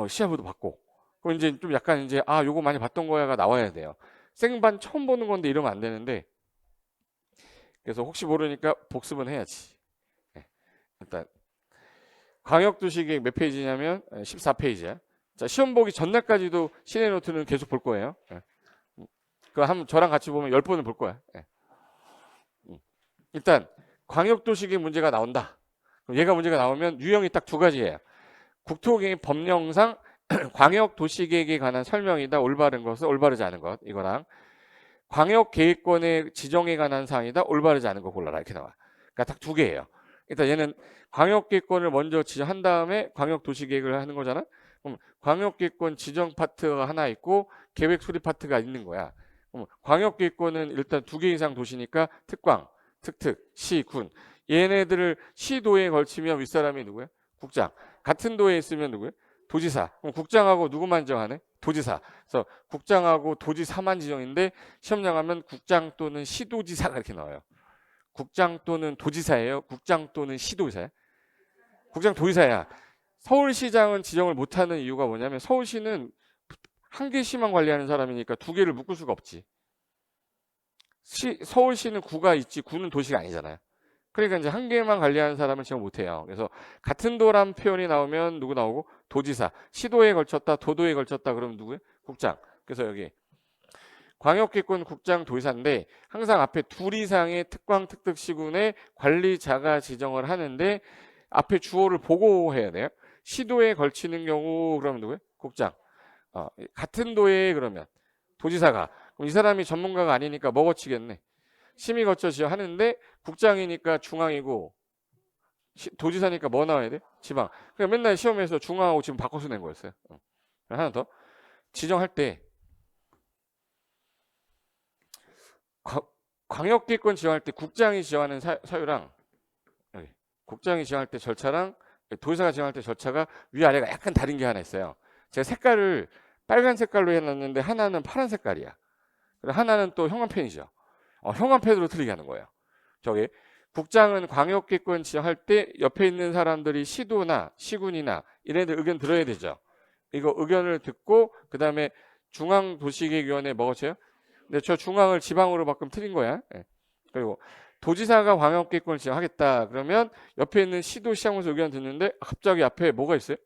시합도 받고. 그럼 이제 좀 약간 이제 요거 많이 봤던 거야가 나와야 돼요. 생반 처음 보는 건데 이러면 안 되는데, 그래서 혹시 모르니까 복습은 해야지. 네. 일단 광역도시계획 몇 페이지냐면 14페이지야. 자, 시험 보기 전날까지도 시내노트는 계속 볼 거예요. 예. 그거 한번 저랑 같이 보면 10번은 볼 거야. 예. 일단 광역도시계획 문제가 나온다. 그럼 얘가 문제가 나오면 유형이 딱 두 가지예요. 국토계획 법령상 광역도시계획에 관한 설명이다. 올바른 것은 올바르지 않은 것. 이거랑 광역계획권의 지정에 관한 사항이다. 올바르지 않은 거 골라라. 이렇게 나와. 그러니까 딱 두 개예요. 일단 얘는 광역계획권을 먼저 지정한 다음에 광역도시계획을 하는 거잖아. 그럼 광역계획권 지정 파트가 하나 있고 계획 수립 파트가 있는 거야. 그럼 광역계획권은 일단 두 개 이상 도시니까 특광, 특특, 시, 군. 얘네들을 시도에 걸치면 윗사람이 누구야? 국장. 같은 도에 있으면 누구야? 도지사. 그럼 국장하고 누구만 지정하네? 도지사. 그래서 국장하고 도지사만 지정인데 시험 나가면 국장 또는 시도지사가 이렇게 나와요. 국장 또는 도지사예요? 국장 또는 시도지사야? 국장 도지사야. 서울시장은 지정을 못하는 이유가 뭐냐면 서울시는 한 개시만 관리하는 사람이니까 두 개를 묶을 수가 없지. 서울시는 구가 있지 구는 도시가 아니잖아요. 그러니까 이제 한 개만 관리하는 사람은 지정 못해요. 그래서 같은 도란 표현이 나오면 누구 나오고? 도지사. 시도에 걸쳤다, 도도에 걸쳤다 그러면 누구예요? 국장. 그래서 여기 광역기권 국장 도지사인데 항상 앞에 둘 이상의 특광 특특 시군의 관리자가 지정을 하는데 앞에 주어를 보고 해야 돼요. 시도에 걸치는 경우 그러면 누구예요? 국장. 같은 도에 그러면 도지사가. 그럼 이 사람이 전문가가 아니니까 먹어치겠네. 심의 거쳐 지정하는데 국장이니까 중앙이고 도지사니까 뭐 나와야 돼? 지방. 그러니까 맨날 시험에서 중앙하고 지금 바꿔서 낸 거였어요. 하나 더. 지정할 때 광역기권 지정할 때 국장이 지정하는 사유랑 여기, 국장이 지정할 때 절차랑 도지사가 지정할 때 절차가 위아래가 약간 다른 게 하나 있어요. 제가 색깔을 빨간 색깔로 해놨는데 하나는 파란 색깔이야. 하나는 또 형광펜이죠. 형광펜으로 틀리게 하는 거예요. 저기 국장은 광역기권 지정할 때 옆에 있는 사람들이 시도나 시군이나 이래들 의견 들어야 되죠. 이거 의견을 듣고 그 다음에 중앙도시계획위원회 먹어쳐요. 근데 저 중앙을 지방으로 바꾸면 틀린 거야. 예. 그리고 도지사가 광역기권을 지정하겠다. 그러면 옆에 있는 시도 시장에서 의견 듣는데 갑자기 앞에 뭐가 있어요?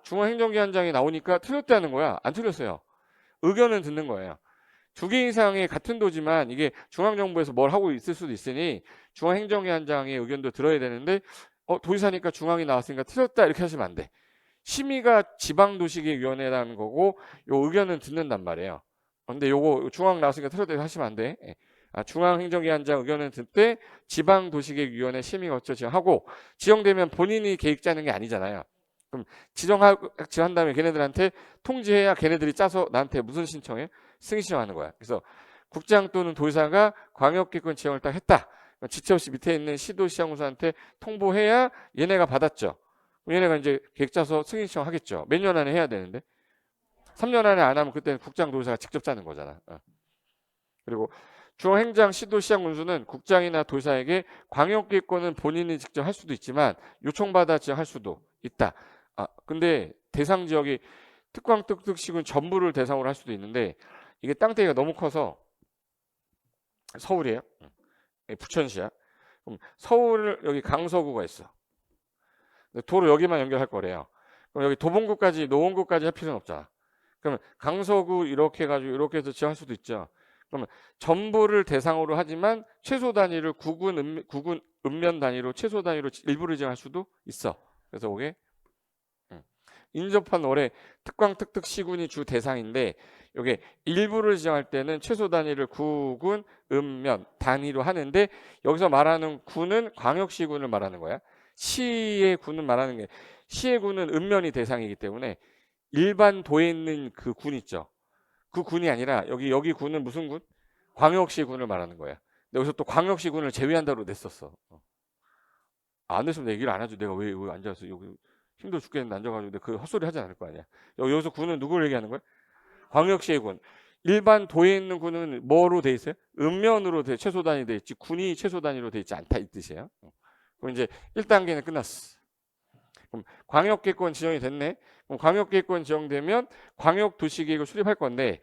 중앙행정기관장이 나오니까 틀렸다는 거야. 안 틀렸어요. 의견은 듣는 거예요. 두 개 이상의 같은 도지만 이게 중앙정부에서 뭘 하고 있을 수도 있으니 중앙행정기관장의 의견도 들어야 되는데 도지사니까 중앙이 나왔으니까 틀렸다 이렇게 하시면 안 돼. 심의가 지방도시계획위원회라는 거고 요 의견은 듣는단 말이에요. 근데 요거 중앙 나왔으니까 틀렸다 하시면 안 돼. 중앙행정기관장 의견은 듣되 지방도시계획위원회 심의 거쳐 지정하고 지정되면 본인이 계획 짜는 게 아니잖아요. 그럼 지정한 다음에 걔네들한테 통지해야 걔네들이 짜서 나한테 무슨 신청해? 승인 신청하는 거야. 그래서 국장 또는 도지사가 광역기권 지정을 딱 했다. 지체 없이 밑에 있는 시도시장구사한테 통보해야 얘네가 받았죠. 얘네가 이제 계획 짜서 승인 신청하겠죠. 몇 년 안에 해야 되는데 3년 안에 안 하면 그때는 국장 도지사가 직접 짜는 거잖아. 그리고 중앙행정 시도시장 군수는 국장이나 도지사에게 광역기권은 본인이 직접 할 수도 있지만 요청받아 지정할 수도 있다. 근데 대상 지역이 특광 특특시군 전부를 대상으로 할 수도 있는데 이게 땅대기가 너무 커서 서울이에요. 부천시야. 그럼 서울 여기 강서구가 있어. 도로 여기만 연결할 거래요. 그럼 여기 도봉구까지 노원구까지 할 필요는 없잖아. 그러면 강서구 이렇게 해가지고 이렇게 해서 지정할 수도 있죠. 그러면 전부를 대상으로 하지만 최소 단위를 구군 읍면 단위로 최소 단위로 일부를 지정할 수도 있어. 그래서 이게 인접한 월에 특광 특특 시군이 주 대상인데 이게 일부를 지정할 때는 최소 단위를 구군 읍면 단위로 하는데 여기서 말하는 구는 광역시군을 말하는 거야. 시의 구는 말하는 게 시의 구는 읍면이 대상이기 때문에 일반 도에 있는 그 군 있죠. 그 군이 아니라 여기 군은 무슨 군? 광역시군을 말하는 거야. 근데 여기서 또 광역시군을 제외한다고 냈었어. 안 냈으면 내 얘기를 안 하죠. 내가 왜 앉아서 여기 힘들어 죽겠는데 앉아가지고 그 헛소리 하지 않을 거 아니야. 여기서 군은 누구를 얘기하는 거야? 광역시의 군. 일반 도에 있는 군은 뭐로 돼 있어요? 읍면으로 최소 단위 돼 있지 군이 최소 단위로 돼 있지 않다 이 뜻이에요. 그럼 이제 1단계는 끝났어. 그럼 광역계획권 지정이 됐네. 그럼 광역계획권 지정되면 광역도시계획을 수립할 건데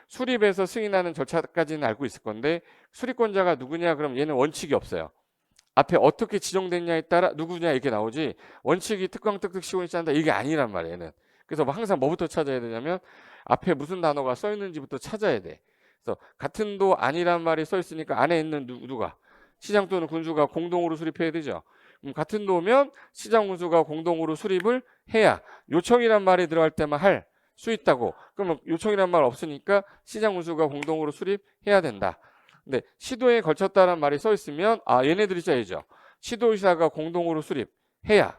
수립해서 승인하는 절차까지는 알고 있을 건데 수립권자가 누구냐? 그럼 얘는 원칙이 없어요. 앞에 어떻게 지정됐냐에 따라 누구냐 이렇게 나오지 원칙이 특광특특 시공이 짠다 이게 아니란 말이에요. 얘는. 그래서 항상 뭐부터 찾아야 되냐면 앞에 무슨 단어가 써 있는지부터 찾아야 돼. 그래서 같은 도 아니란 말이 써 있으니까 안에 있는 누가 시장 또는 군수가 공동으로 수립해야 되죠. 같은 도면 시장 군수가 공동으로 수립을 해야 요청이란 말이 들어갈 때만 할 수 있다고. 그러면 요청이란 말 없으니까 시장 군수가 공동으로 수립해야 된다. 근데 시도에 걸쳤다는 말이 써 있으면 얘네들이 짜야죠. 시도의사가 공동으로 수립해야.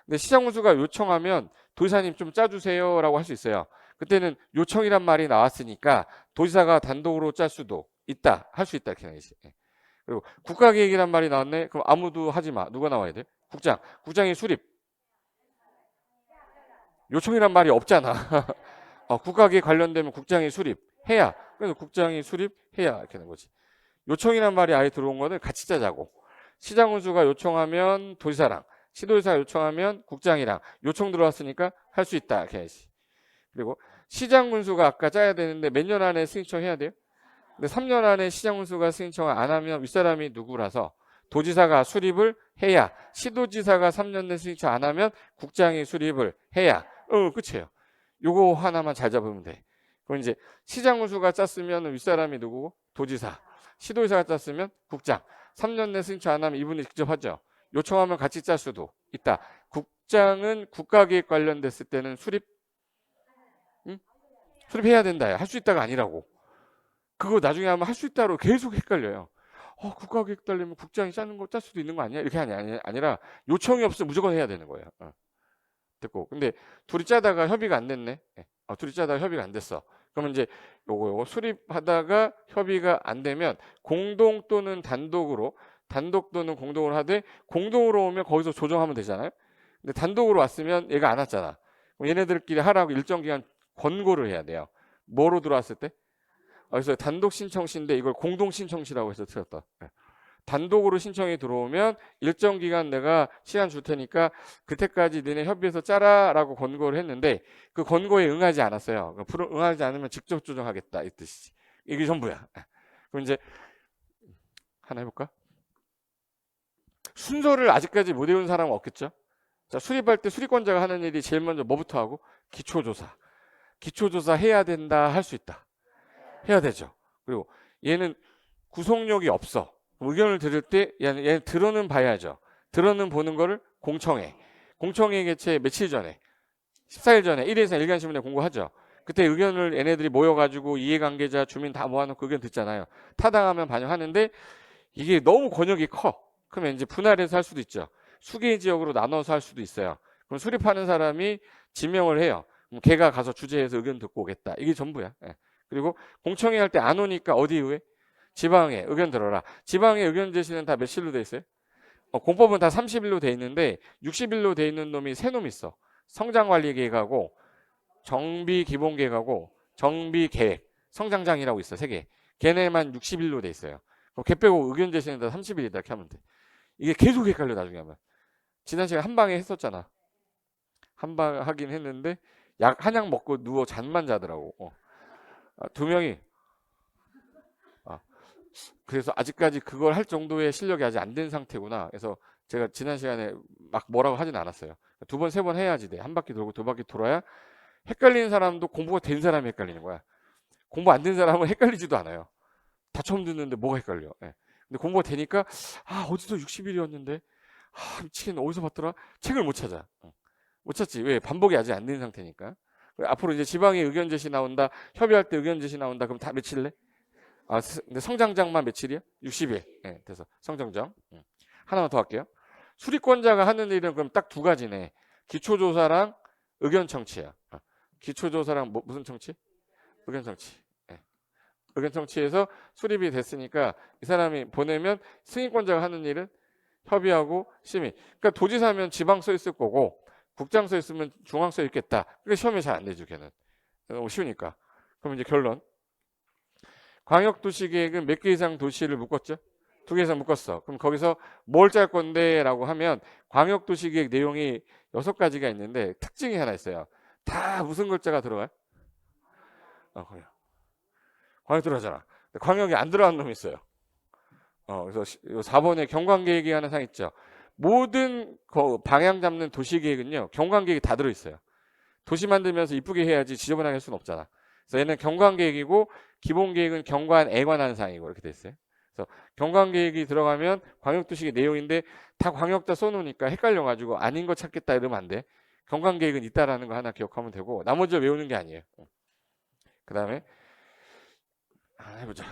근데 시장 군수가 요청하면 도지사님 좀 짜주세요라고 할 수 있어요. 그때는 요청이란 말이 나왔으니까 도지사가 단독으로 짤 수도 있다. 할 수 있다. 그리고 국가계획이란 말이 나왔네. 그럼 아무도 하지 마. 누가 나와야 돼? 국장이 수립. 요청이란 말이 없잖아. 국가계획 관련되면 국장이 수립해야. 그래서 국장이 수립해야 이렇게 되는 거지. 요청이란 말이 아예 들어온 거는 같이 짜자고. 시장 군수가 요청하면 도지사랑, 시도지사가 요청하면 국장이랑 요청 들어왔으니까 할 수 있다. 이렇게 해야지. 그리고 시장 군수가 아까 짜야 되는데 몇 년 안에 승인청 해야 돼요? 근데 3년 안에 시장 군수가 승인청을 안 하면 윗사람이 누구라서 도지사가 수립을 해야 시도지사가 3년 내 승인청 안 하면 국장이 수립을 해야 끝이에요. 요거 하나만 잘 잡으면 돼. 그럼 이제 시장 군수가 짰으면 윗사람이 누구고? 도지사. 시도지사가 짰으면 국장. 3년 내 승인청 안 하면 이분이 직접 하죠. 요청하면 같이 짤 수도 있다. 국장은 국가계획 관련됐을 때는 수립해야 된다. 할 수 있다가 아니라고. 그거 나중에 하면 할 수 있다로 계속 헷갈려요. 국가계획 달리면 국장이 짜는 거 짤 수도 있는 거 아니야? 이렇게 아니라 요청이 없으면 무조건 해야 되는 거예요. 됐고. 근데 둘이 짜다가 협의가 안 됐네. 둘이 짜다가 협의가 안 됐어. 그러면 이제 요거 수립하다가 협의가 안 되면 공동 또는 단독 또는 공동으로 하되 공동으로 오면 거기서 조정하면 되잖아요. 근데 단독으로 왔으면 얘가 안 왔잖아. 그럼 얘네들끼리 하라고 일정 기간 권고를 해야 돼요. 뭐로 들어왔을 때? 그래서 단독 신청시인데 이걸 공동 신청시라고 해서 틀었다. 단독으로 신청이 들어오면 일정 기간 내가 시간 줄 테니까 그때까지 너네 협의해서 짜라라고 권고를 했는데 그 권고에 응하지 않았어요. 응하지 않으면 직접 조정하겠다 이 뜻이지. 이게 전부야. 그럼 이제 하나 해볼까? 순서를 아직까지 못 외운 사람은 없겠죠? 자, 수립할 때 수립권자가 하는 일이 제일 먼저 뭐부터 하고? 기초조사. 기초조사 해야 된다, 할 수 있다. 해야 되죠. 그리고 얘는 구속력이 없어. 의견을 들을 때 얘는 들어는 봐야죠. 들어는 보는 거를 공청회. 공청회 개최 며칠 전에 14일 전에 1회에서 일간신문에 공고하죠. 그때 의견을 얘네들이 모여가지고 이해관계자 주민 다 모아놓고 의견 듣잖아요. 타당하면 반영하는데 이게 너무 권역이 커. 그러면 이제 분할해서 할 수도 있죠. 수개 지역으로 나눠서 할 수도 있어요. 그럼 수립하는 사람이 지명을 해요. 그럼 걔가 가서 주재해서 의견 듣고 오겠다. 이게 전부야. 그리고 공청회 할 때 안 오니까 어디 의회? 지방에 의견 들어라. 지방에 의견 제시는 다 며칠로 돼 있어요? 공법은 다 30일로 돼 있는데 60일로 돼 있는 놈이 세 놈 있어. 성장관리계획하고 정비기본계획하고 정비계획, 성장장이라고 있어. 세 개. 걔네만 60일로 돼 있어요. 그럼 걔 빼고 의견 제시는 다 30일이다 이렇게 하면 돼. 이게 계속 헷갈려 나중에 하면. 지난 시간에 한 방에 했었잖아. 한 방 하긴 했는데 한 약 먹고 누워 잠만 자더라고. 두 명이 그래서 아직까지 그걸 할 정도의 실력이 아직 안 된 상태구나. 그래서 제가 지난 시간에 막 뭐라고 하진 않았어요. 두 번, 세 번 해야지 돼. 한 바퀴 돌고 두 바퀴 돌아야 헷갈리는 사람도 공부가 된 사람이 헷갈리는 거야. 공부 안 된 사람은 헷갈리지도 않아요. 다 처음 듣는데 뭐가 헷갈려. 근데 공부가 되니까 어디서 60일이었는데 미치겠네. 어디서 봤더라? 책을 못 찾아. 못 찾지. 왜? 반복이 아직 안 된 상태니까. 앞으로 이제 지방에 의견 제시 나온다. 협의할 때 의견 제시 나온다. 그럼 다 며칠래? 근데 성장장만 며칠이야? 60일. 그래서 성장장. 하나만 더 할게요. 수립권자가 하는 일은 그럼 딱 두 가지네. 기초조사랑 의견 청취야. 기초조사랑 무슨 청취? 의견 청취. 의견 청취해서 수립이 됐으니까 이 사람이 보내면 승인권자가 하는 일은 협의하고 심의. 그러니까 도지사면 지방 써 있을 거고 국장 써 있으면 중앙 써 있겠다. 그러니까 시험에 잘 안 되죠, 걔는. 너무 쉬우니까. 그럼 이제 결론. 광역도시계획은 몇 개 이상 도시를 묶었죠? 두 개에서 묶었어. 그럼 거기서 뭘 짤 건데 라고 하면 광역도시계획 내용이 6가지가 있는데 특징이 하나 있어요. 다 무슨 글자가 들어가요? 광역 들어가잖아. 광역이 안 들어간 놈이 있어요. 그래서 4번에 경관계획이 하나 상 있죠. 모든 방향 잡는 도시계획은요, 경관계획이 다 들어있어요. 도시 만들면서 이쁘게 해야지 지저분하게 할 수는 없잖아. 그래서 얘는 경관계획이고 기본계획은 경관애관하는 사항이고 이렇게 돼 있어요. 그래서 경관계획이 들어가면 광역도시계획 내용인데 다 광역다 써놓으니까 헷갈려가지고 아닌 거 찾겠다 이러면 안 돼. 경관계획은 있다라는 거 하나 기억하면 되고 나머지 외우는 게 아니에요. 그 다음에 해보자.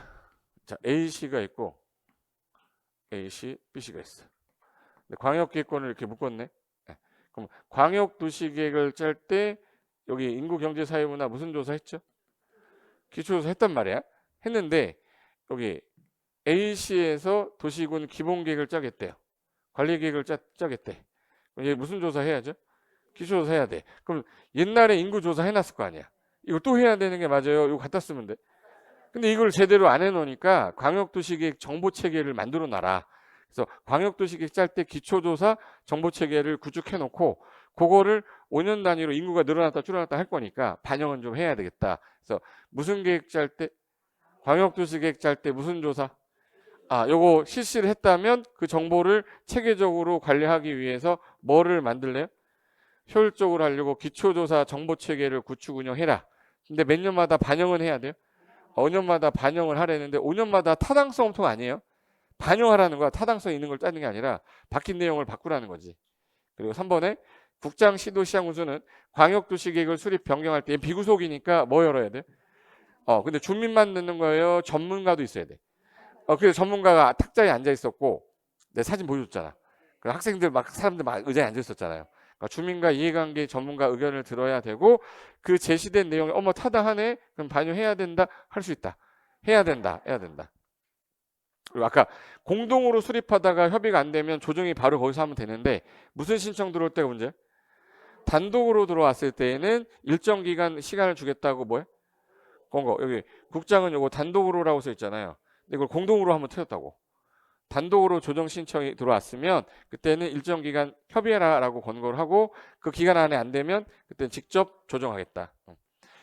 자, A씨가 있고 A씨, B씨가 있어. 광역계획권을 이렇게 묶었네. 그럼 광역도시계획을 짤 때 여기 인구경제사회문화 무슨 조사 했죠? 기초조사 했단 말이야. 했는데 여기 A시에서 도시군 기본계획을 짜겠대요. 관리계획을 짜겠대. 얘 무슨 조사 해야죠? 기초조사 해야 돼. 그럼 옛날에 인구조사 해놨을 거 아니야. 이거 또 해야 되는 게 맞아요. 이거 갖다 쓰면 돼. 근데 이걸 제대로 안 해놓으니까 광역도시계획 정보체계를 만들어 놔라. 그래서 광역도시계획 짤 때 기초조사 정보체계를 구축해놓고 그거를 5년 단위로 인구가 늘어났다 줄어났다 할 거니까 반영은 좀 해야 되겠다. 그래서 무슨 계획 짤 때? 광역도시계획 짤 때 무슨 조사? 요거 실시를 했다면 그 정보를 체계적으로 관리하기 위해서 뭐를 만들래요? 효율적으로 하려고 기초조사 정보체계를 구축 운영해라. 근데 몇 년마다 반영은 해야 돼요? 5년마다 반영을 하려는데 5년마다 타당성 검토가 아니에요. 반영하라는 거야. 타당성 있는 걸 짜는 게 아니라 바뀐 내용을 바꾸라는 거지. 그리고 3번에 국장, 시도, 시장 군수는 광역도시계획을 수립 변경할 때 비구속이니까 뭐 열어야 돼? 근데 주민만 넣는 거예요? 전문가도 있어야 돼. 그래서 전문가가 탁자에 앉아 있었고 내 사진 보여줬잖아. 그 학생들 막 사람들 막 의자에 앉아 있었잖아요. 그러니까 주민과 이해관계 전문가 의견을 들어야 되고 그 제시된 내용에 어머 타당하네? 그럼 반영해야 된다? 할 수 있다. 해야 된다. 그리고 아까 공동으로 수립하다가 협의가 안 되면 조정이 바로 거기서 하면 되는데 무슨 신청 들어올 때가 문제? 단독으로 들어왔을 때에는 일정 기간 시간을 주겠다고 뭐해? 공고. 여기 국장은 요거 단독으로라고 써 있잖아요. 근데 이걸 공동으로 한번 틀렸다고. 단독으로 조정 신청이 들어왔으면 그때는 일정 기간 협의해라라고 권고를 하고 그 기간 안에 안 되면 그때는 직접 조정하겠다.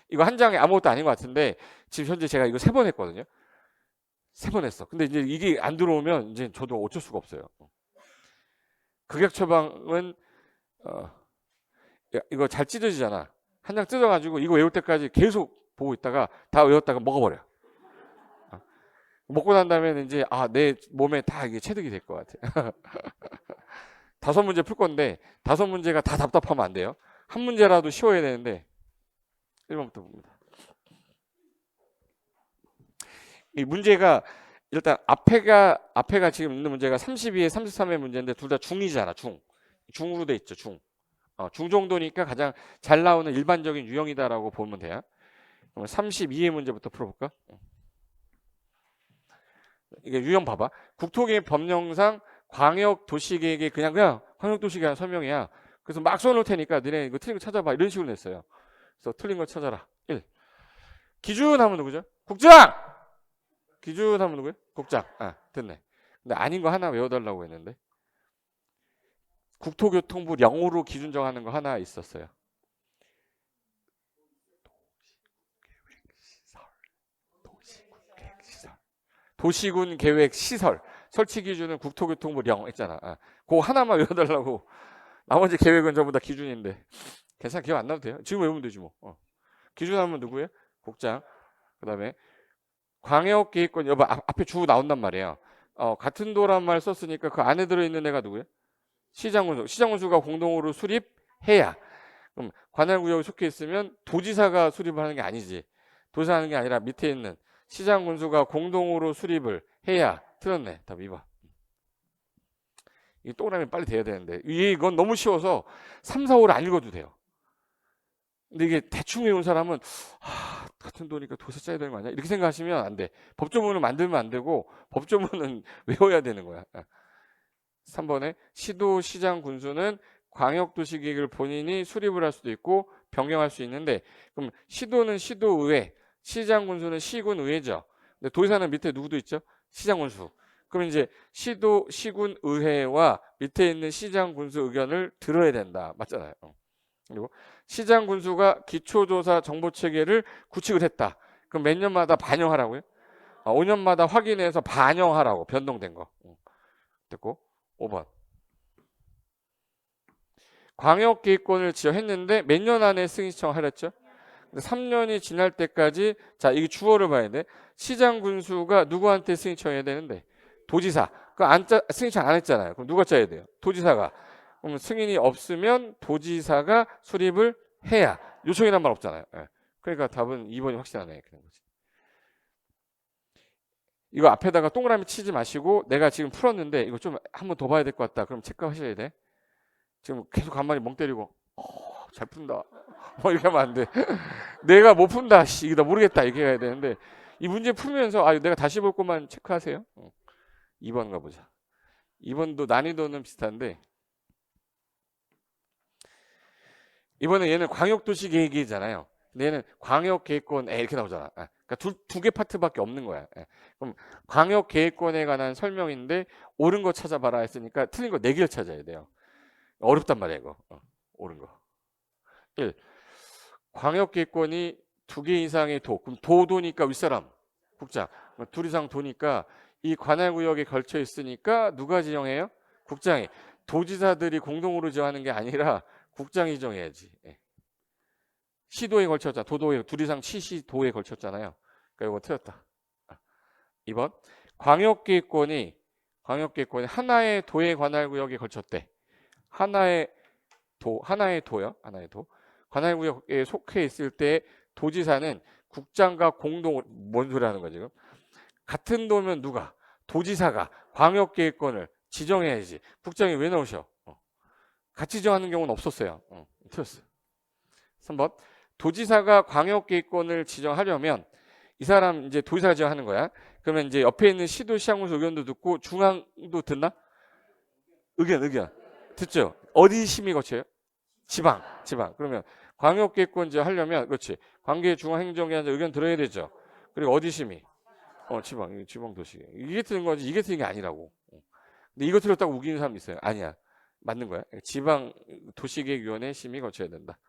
이거 한 장에 아무것도 아닌 것 같은데 지금 현재 제가 이거 3번 했거든요. 3번 했어. 근데 이제 이게 안 들어오면 이제 저도 어쩔 수가 없어요. 극약 처방은 이거 잘 찢어지잖아. 한 장 뜯어가지고 이거 외울 때까지 계속 보고 있다가 다 외웠다가 먹어버려. 먹고 난 다음에는 이제 내 몸에 다 이게 체득이 될 것 같아. 5문제 풀 건데 5문제가 다 답답하면 안 돼요. 한 문제라도 쉬워야 되는데 1번부터 봅니다. 이 문제가 일단 앞에가 지금 있는 문제가 32에 33의 문제인데 둘 다 중이잖아. 중으로 돼 있죠. 중 정도니까 가장 잘 나오는 일반적인 유형이다라고 보면 돼요. 그럼 32의 문제부터 풀어볼까? 이게 유형 봐봐. 국토계획 법령상 광역도시계획이 그냥 광역도시계획 설명이야. 그래서 막 써놓을 테니까 너네 이거 틀린 거 찾아봐. 이런 식으로 냈어요. 그래서 틀린 거 찾아라. 1. 기준 하면 누구죠? 국장! 기준 하면 누구예요? 국장. 됐네. 근데 아닌 거 하나 외워달라고 했는데. 국토교통부 0으로 기준 정하는 거 하나 있었어요. 도시군 계획 시설 설치 기준은 국토교통부 0 있잖아. 그거 하나만 외워달라고. 나머지 계획은 전부 다 기준인데 괜찮아. 기억 안 나도 돼요. 지금 외우면 되지 뭐. 기준 하면 누구예요? 국장. 그 다음에 광역계획권 여봐 앞에 주 나온단 말이에요. 같은 도란 말 썼으니까 그 안에 들어있는 애가 누구예요? 시장군수. 시장군수가 공동으로 수립해야. 그럼 관할구역에 속해 있으면 도지사가 수립을 하는 게 아니지. 도지사 하는 게 아니라 밑에 있는 시장군수가 공동으로 수립을 해야. 틀렸네. 답 2번. 이 동그라미 빨리 돼야 되는데 이건 너무 쉬워서 3, 4, 5를 안 읽어도 돼요. 근데 이게 대충 외운 사람은 같은 도니까 도서 짜야 되는 거 아니야? 이렇게 생각하시면 안 돼. 법조문을 만들면 안 되고 법조문은 외워야 되는 거야. 3번에 시도, 시장, 군수는 광역도시계획을 본인이 수립을 할 수도 있고 변경할 수 있는데 그럼 시도는 시도의회, 시장, 군수는 시군의회죠. 근데 도지사는 밑에 누구도 있죠? 시장, 군수. 그럼 이제 시도, 시군, 의회와 밑에 있는 시장, 군수 의견을 들어야 된다. 맞잖아요. 그리고 시장, 군수가 기초조사 정보체계를 구축을 했다. 그럼 몇 년마다 반영하라고요? 5년마다 확인해서 반영하라고. 변동된 거. 됐고. 5번. 광역기획권을 지정했는데 몇 년 안에 승인 신청하랬죠? 3년이 지날 때까지, 자, 이게 주어를 봐야 돼. 시장, 군수가 누구한테 승인 청해야 되는데? 도지사. 승인 신청 안 했잖아요. 그럼 누가 짜야 돼요? 도지사가. 그럼 승인이 없으면 도지사가 수립을 해야. 요청이란 말 없잖아요. 예. 그러니까 답은 2번이 확실하네. 그런 거지. 이거 앞에다가 동그라미 치지 마시고 내가 지금 풀었는데 이거 좀 한 번 더 봐야 될 것 같다. 그럼 체크하셔야 돼. 지금 계속 가만히 멍 때리고 잘 푼다. 이렇게 하면 안 돼. 내가 못 푼다. 이거 나 모르겠다. 이렇게 해야 되는데 이 문제 풀면서 내가 다시 볼 것만 체크하세요. 2번 가보자. 2번도 난이도는 비슷한데 이번에 얘는 광역도시계획이잖아요. 근데 얘는 광역계획권에 이렇게 나오잖아. 그러니까 두 개 파트밖에 없는 거야. 그럼 광역계획권에 관한 설명인데 옳은 거 찾아봐라 했으니까 틀린 거 4개를 찾아야 돼요. 어렵단 말이야 이거. 옳은 거. 1. 광역계획권이 2개 이상의 도. 그럼 도니까 윗사람 국장. 둘 이상 도니까 이 관할구역에 걸쳐 있으니까 누가 지정해요? 국장이. 도지사들이 공동으로 지정하는 게 아니라 국장이 정해야지. 시도에 걸쳤잖아. 도도에 둘 이상 시도에 걸쳤잖아요. 그러니까 이거 틀렸다. 2번. 광역계획권이 하나의 도의 관할구역에 걸쳤대. 하나의 도요. 하나의 도. 관할구역에 속해 있을 때 도지사는 국장과 공동, 뭔 소리 하는 거야 지금? 같은 도면 누가? 도지사가 광역계획권을 지정해야지. 국장이 왜 넣으셔? 같이 정하는 경우는 없었어요. 틀렸어. 3번. 도지사가 광역계획권을 지정하려면 이 사람 이제 도지사가 지정하는 거야. 그러면 이제 옆에 있는 시도, 시장군수 의견도 듣고 중앙도 듣나? 의견 듣죠. 어디 심의 거쳐요? 지방. 그러면 광역계획권 지정하려면 그렇지. 관계중앙행정기관장 의견 들어야 되죠. 그리고 어디 심의? 지방도시. 이게 틀린 거지. 이게 틀린 게 아니라고. 근데 이거 틀렸다고 우기는 사람 있어요. 아니야. 맞는 거야. 지방도시계획위원회 심의 거쳐야 된다.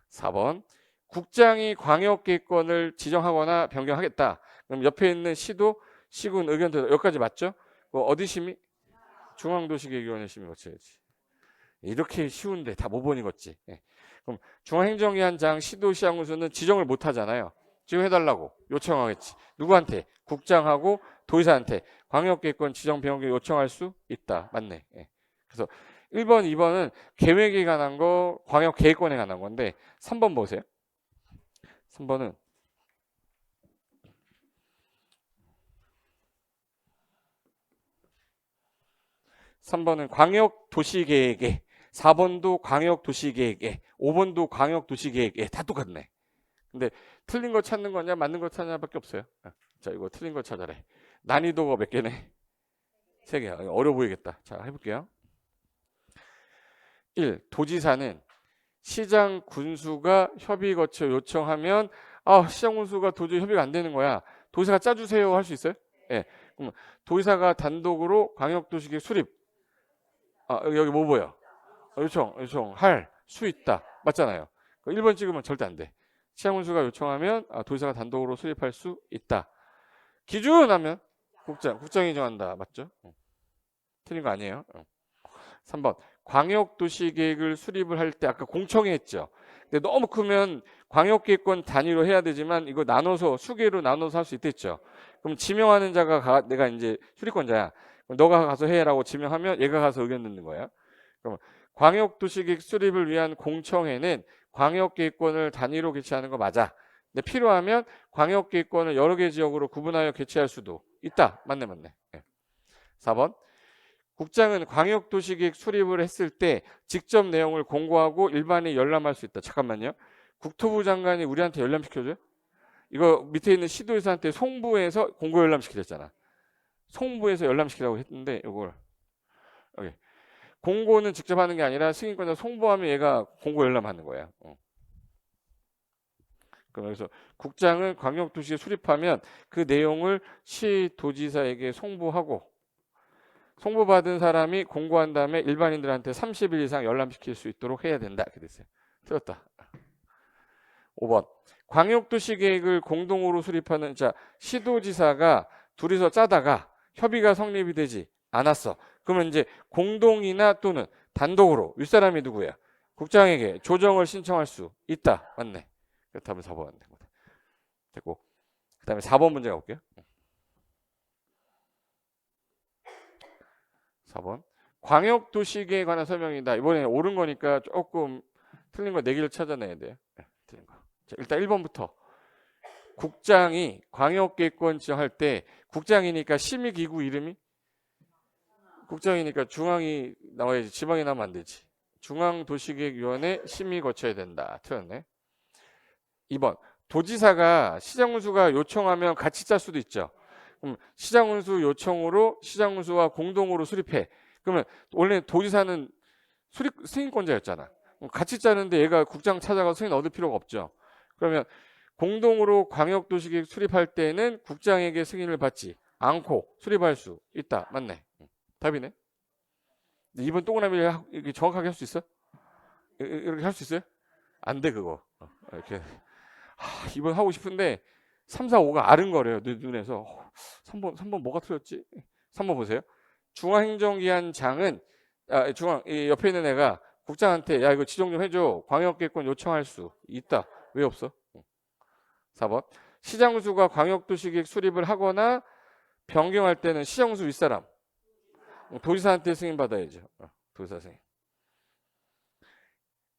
4번. 국장이 광역계획권을 지정하거나 변경하겠다. 그럼 옆에 있는 시도, 시군 의견 들어. 여기까지 맞죠? 어디 심의? 중앙도시계획위원회 심의 거쳐야지. 이렇게 쉬운데 다 5번이 걷지. 그럼 중앙행정기관장, 시도, 시장군수는 지정을 못 하잖아요. 지정해달라고 요청하겠지. 누구한테? 국장하고 도지사한테 광역계획권 지정 변경 요청할 수 있다. 맞네. 그래서 1번, 2번은 계획에 관한 거, 광역계획권에 관한 건데 3번 보세요. 3번은 광역도시계획에, 4번도 광역도시계획에, 5번도 광역도시계획에 다 똑같네. 근데 틀린 거 찾는 거냐 맞는 거 찾는 밖에 없어요. 자, 이거 틀린 거 찾아래. 난이도가 몇 개네? 3개. 어려워 보이겠다. 자, 해볼게요. 1. 도지사는 시장 군수가 협의 거쳐 요청하면 시장 군수가 도저히 협의가 안 되는 거야. 도지사가 짜주세요 할 수 있어요? 예. 그럼 도지사가 단독으로 광역도시계획 수립. 여기 뭐 보여? 요청할 수 있다. 맞잖아요. 1번 찍으면 절대 안 돼. 시장 군수가 요청하면 도지사가 단독으로 수립할 수 있다. 기준 하면 국장이 정한다. 맞죠? 틀린 거 아니에요. 3번. 광역도시계획을 수립을 할 때 아까 공청회 했죠. 근데 너무 크면 광역계획권 단위로 해야 되지만 이거 나눠서 수개로 나눠서 할 수 있댔죠. 그럼 지명하는 자가 내가 이제 수립권자야. 그럼 너가 가서 해라고 지명하면 얘가 가서 의견 듣는 거야. 그럼 광역도시계획 수립을 위한 공청회는 광역계획권을 단위로 개최하는 거 맞아. 근데 필요하면 광역계획권을 여러 개 지역으로 구분하여 개최할 수도 있다. 맞네. 4번. 국장은 광역도시계획 수립을 했을 때 직접 내용을 공고하고 일반이 열람할 수 있다. 잠깐만요. 국토부 장관이 우리한테 열람시켜줘요? 이거 밑에 있는 시도지사한테 송부해서 공고 열람시키랬잖아. 송부해서 열람시키라고 했는데 이걸 여기 공고는 직접 하는 게 아니라 승인권자 송부하면 얘가 공고 열람하는 거야. 그래서 국장은 광역도시에 수립하면 그 내용을 시도지사에게 송부하고 송부받은 사람이 공고한 다음에 일반인들한테 30일 이상 열람시킬 수 있도록 해야 된다. 이렇게 됐어요. 틀렸다. 5번. 광역도시 계획을 공동으로 수립하는 자 시도지사가 둘이서 짜다가 협의가 성립이 되지 않았어. 그러면 이제 공동이나 또는 단독으로 윗사람이 누구야? 국장에게 조정을 신청할 수 있다. 맞네. 답은 4번 됐고. 그 다음에 4번 문제 가볼게요. 4번. 광역도시계획에 관한 설명이다. 이번에 옳은 거니까 조금 틀린 거 4개를 찾아내야 돼요. 네, 틀린 거. 자, 일단 1번부터. 국장이 광역계획권 지정할 때 국장이니까 심의기구 이름이 국장이니까 중앙이 나와야지 지방이 나오면 안 되지. 중앙도시계획위원회 심의 거쳐야 된다. 틀렸네. 2번. 도지사가 시장군수가 요청하면 같이 짤 수도 있죠. 그럼 시장군수 요청으로 시장군수와 공동으로 수립해. 그러면 원래 도지사는 수립 승인권자였잖아. 같이 짜는데 얘가 국장 찾아가서 승인 얻을 필요가 없죠. 그러면 공동으로 광역도시계획 수립할 때는 국장에게 승인을 받지 않고 수립할 수 있다. 맞네. 답이네. 이번 동그라미를 이렇게 정확하게 할 수 있어? 이렇게 할 수 있어요? 안 돼 그거. 이렇게. 이번 하고 싶은데 3, 4, 5가 아른거려요. 눈에서. 3번 뭐가 틀렸지? 3번 보세요. 중앙행정기관장은 중앙 옆에 있는 애가 국장한테 야 이거 지정 좀 해줘. 광역계획권 요청할 수 있다. 왜 없어? 4번. 시장수가 광역도시계획 수립을 하거나 변경할 때는 시장수 윗사람 도지사한테 승인받아야죠. 도지사 승인.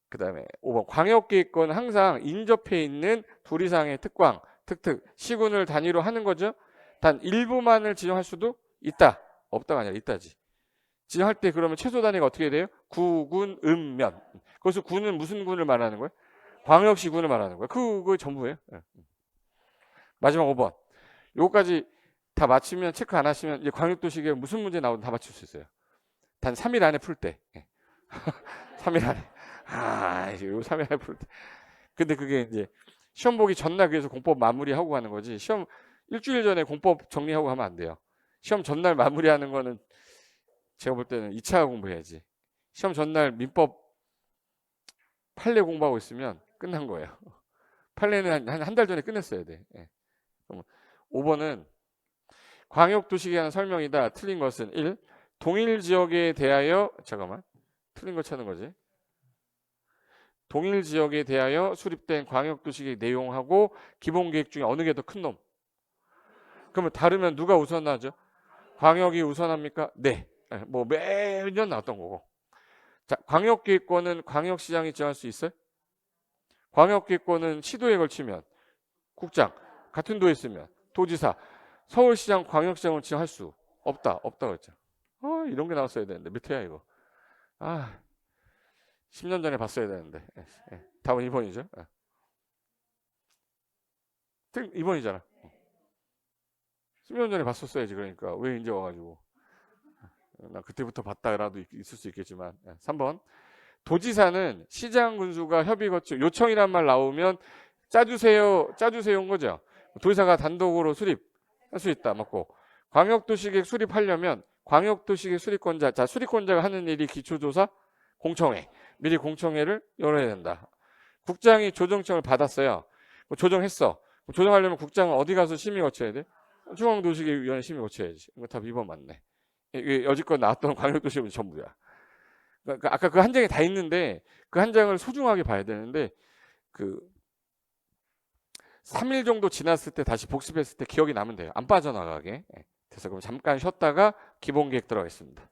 그 다음에 5번. 광역계획권은 항상 인접해 있는 둘 이상의 특광, 특특, 시군을 단위로 하는 거죠. 단 일부만을 지정할 수도 있다. 없다가 아니라 있다지. 지정할 때 그러면 최소 단위가 어떻게 돼요? 구군, 읍면. 거기서 군은 무슨 군을 말하는 거예요? 광역시군을 말하는 거예요. 그거 전부예요. 마지막 5번. 요거까지 다 맞추면 체크 안 하시면 이제 광역도시계획 무슨 문제 나오든 다 맞출 수 있어요. 단 3일 안에 풀 때. 3일 안에. 이거 3일 안에 풀 때. 근데 그게 이제 시험 보기 전날 그래서 공법 마무리하고 가는 거지. 시험 일주일 전에 공법 정리하고 가면 안 돼요. 시험 전날 마무리하는 거는 제가 볼 때는 2차 공부해야지. 시험 전날 민법 판례 공부하고 있으면 끝난 거예요. 판례는 한 달 전에 끝냈어야 돼. 그럼 5번은 광역도시계획에 관한 설명이다. 틀린 것은 1. 동일 지역에 대하여 잠깐만. 틀린 거 찾는 거지. 동일 지역에 대하여 수립된 광역도시계획 내용하고 기본계획 중에 어느 게 더 큰 놈? 그러면 다르면 누가 우선하죠? 광역이 우선합니까? 네. 뭐 매년 나왔던 거고. 자, 광역계획권은 광역시장이 정할 수 있어요? 광역계획권은 시도에 걸치면 국장, 같은 도에 있으면 도지사, 서울시장, 광역시장을 지정할 수 없다. 없다 그랬죠. 이런 게 나왔어야 되는데 몇 회야 이거. 10년 전에 봤어야 되는데. 답은 2번이죠. 2번이잖아. 10년 전에 봤었어야지. 그러니까 왜 이제 와가지고. 나 그때부터 봤다라도 있을 수 있겠지만. 3번. 도지사는 시장 군수가 협의 거쳐 요청이란 말 나오면 짜주세요인 거죠. 도지사가 단독으로 수립할 수 있다. 맞고. 광역도시계획 수립하려면 광역도시계획 수립권자, 자 수립권자가 하는 일이 기초조사, 공청회. 미리 공청회를 열어야 된다. 국장이 조정청을 받았어요. 조정했어. 조정하려면 국장은 어디 가서 심의 거쳐야 돼? 중앙도시계획위원회 심의 거쳐야지. 이거 답 2번 맞네. 이게 여지껏 나왔던 광역도시계획 전부야. 그러니까 아까 그 한 장에 다 있는데 그 한 장을 소중하게 봐야 되는데 그 3일 정도 지났을 때 다시 복습했을 때 기억이 나면 돼요. 안 빠져나가게. 그래서 그럼 잠깐 쉬었다가 기본계획 들어가겠습니다.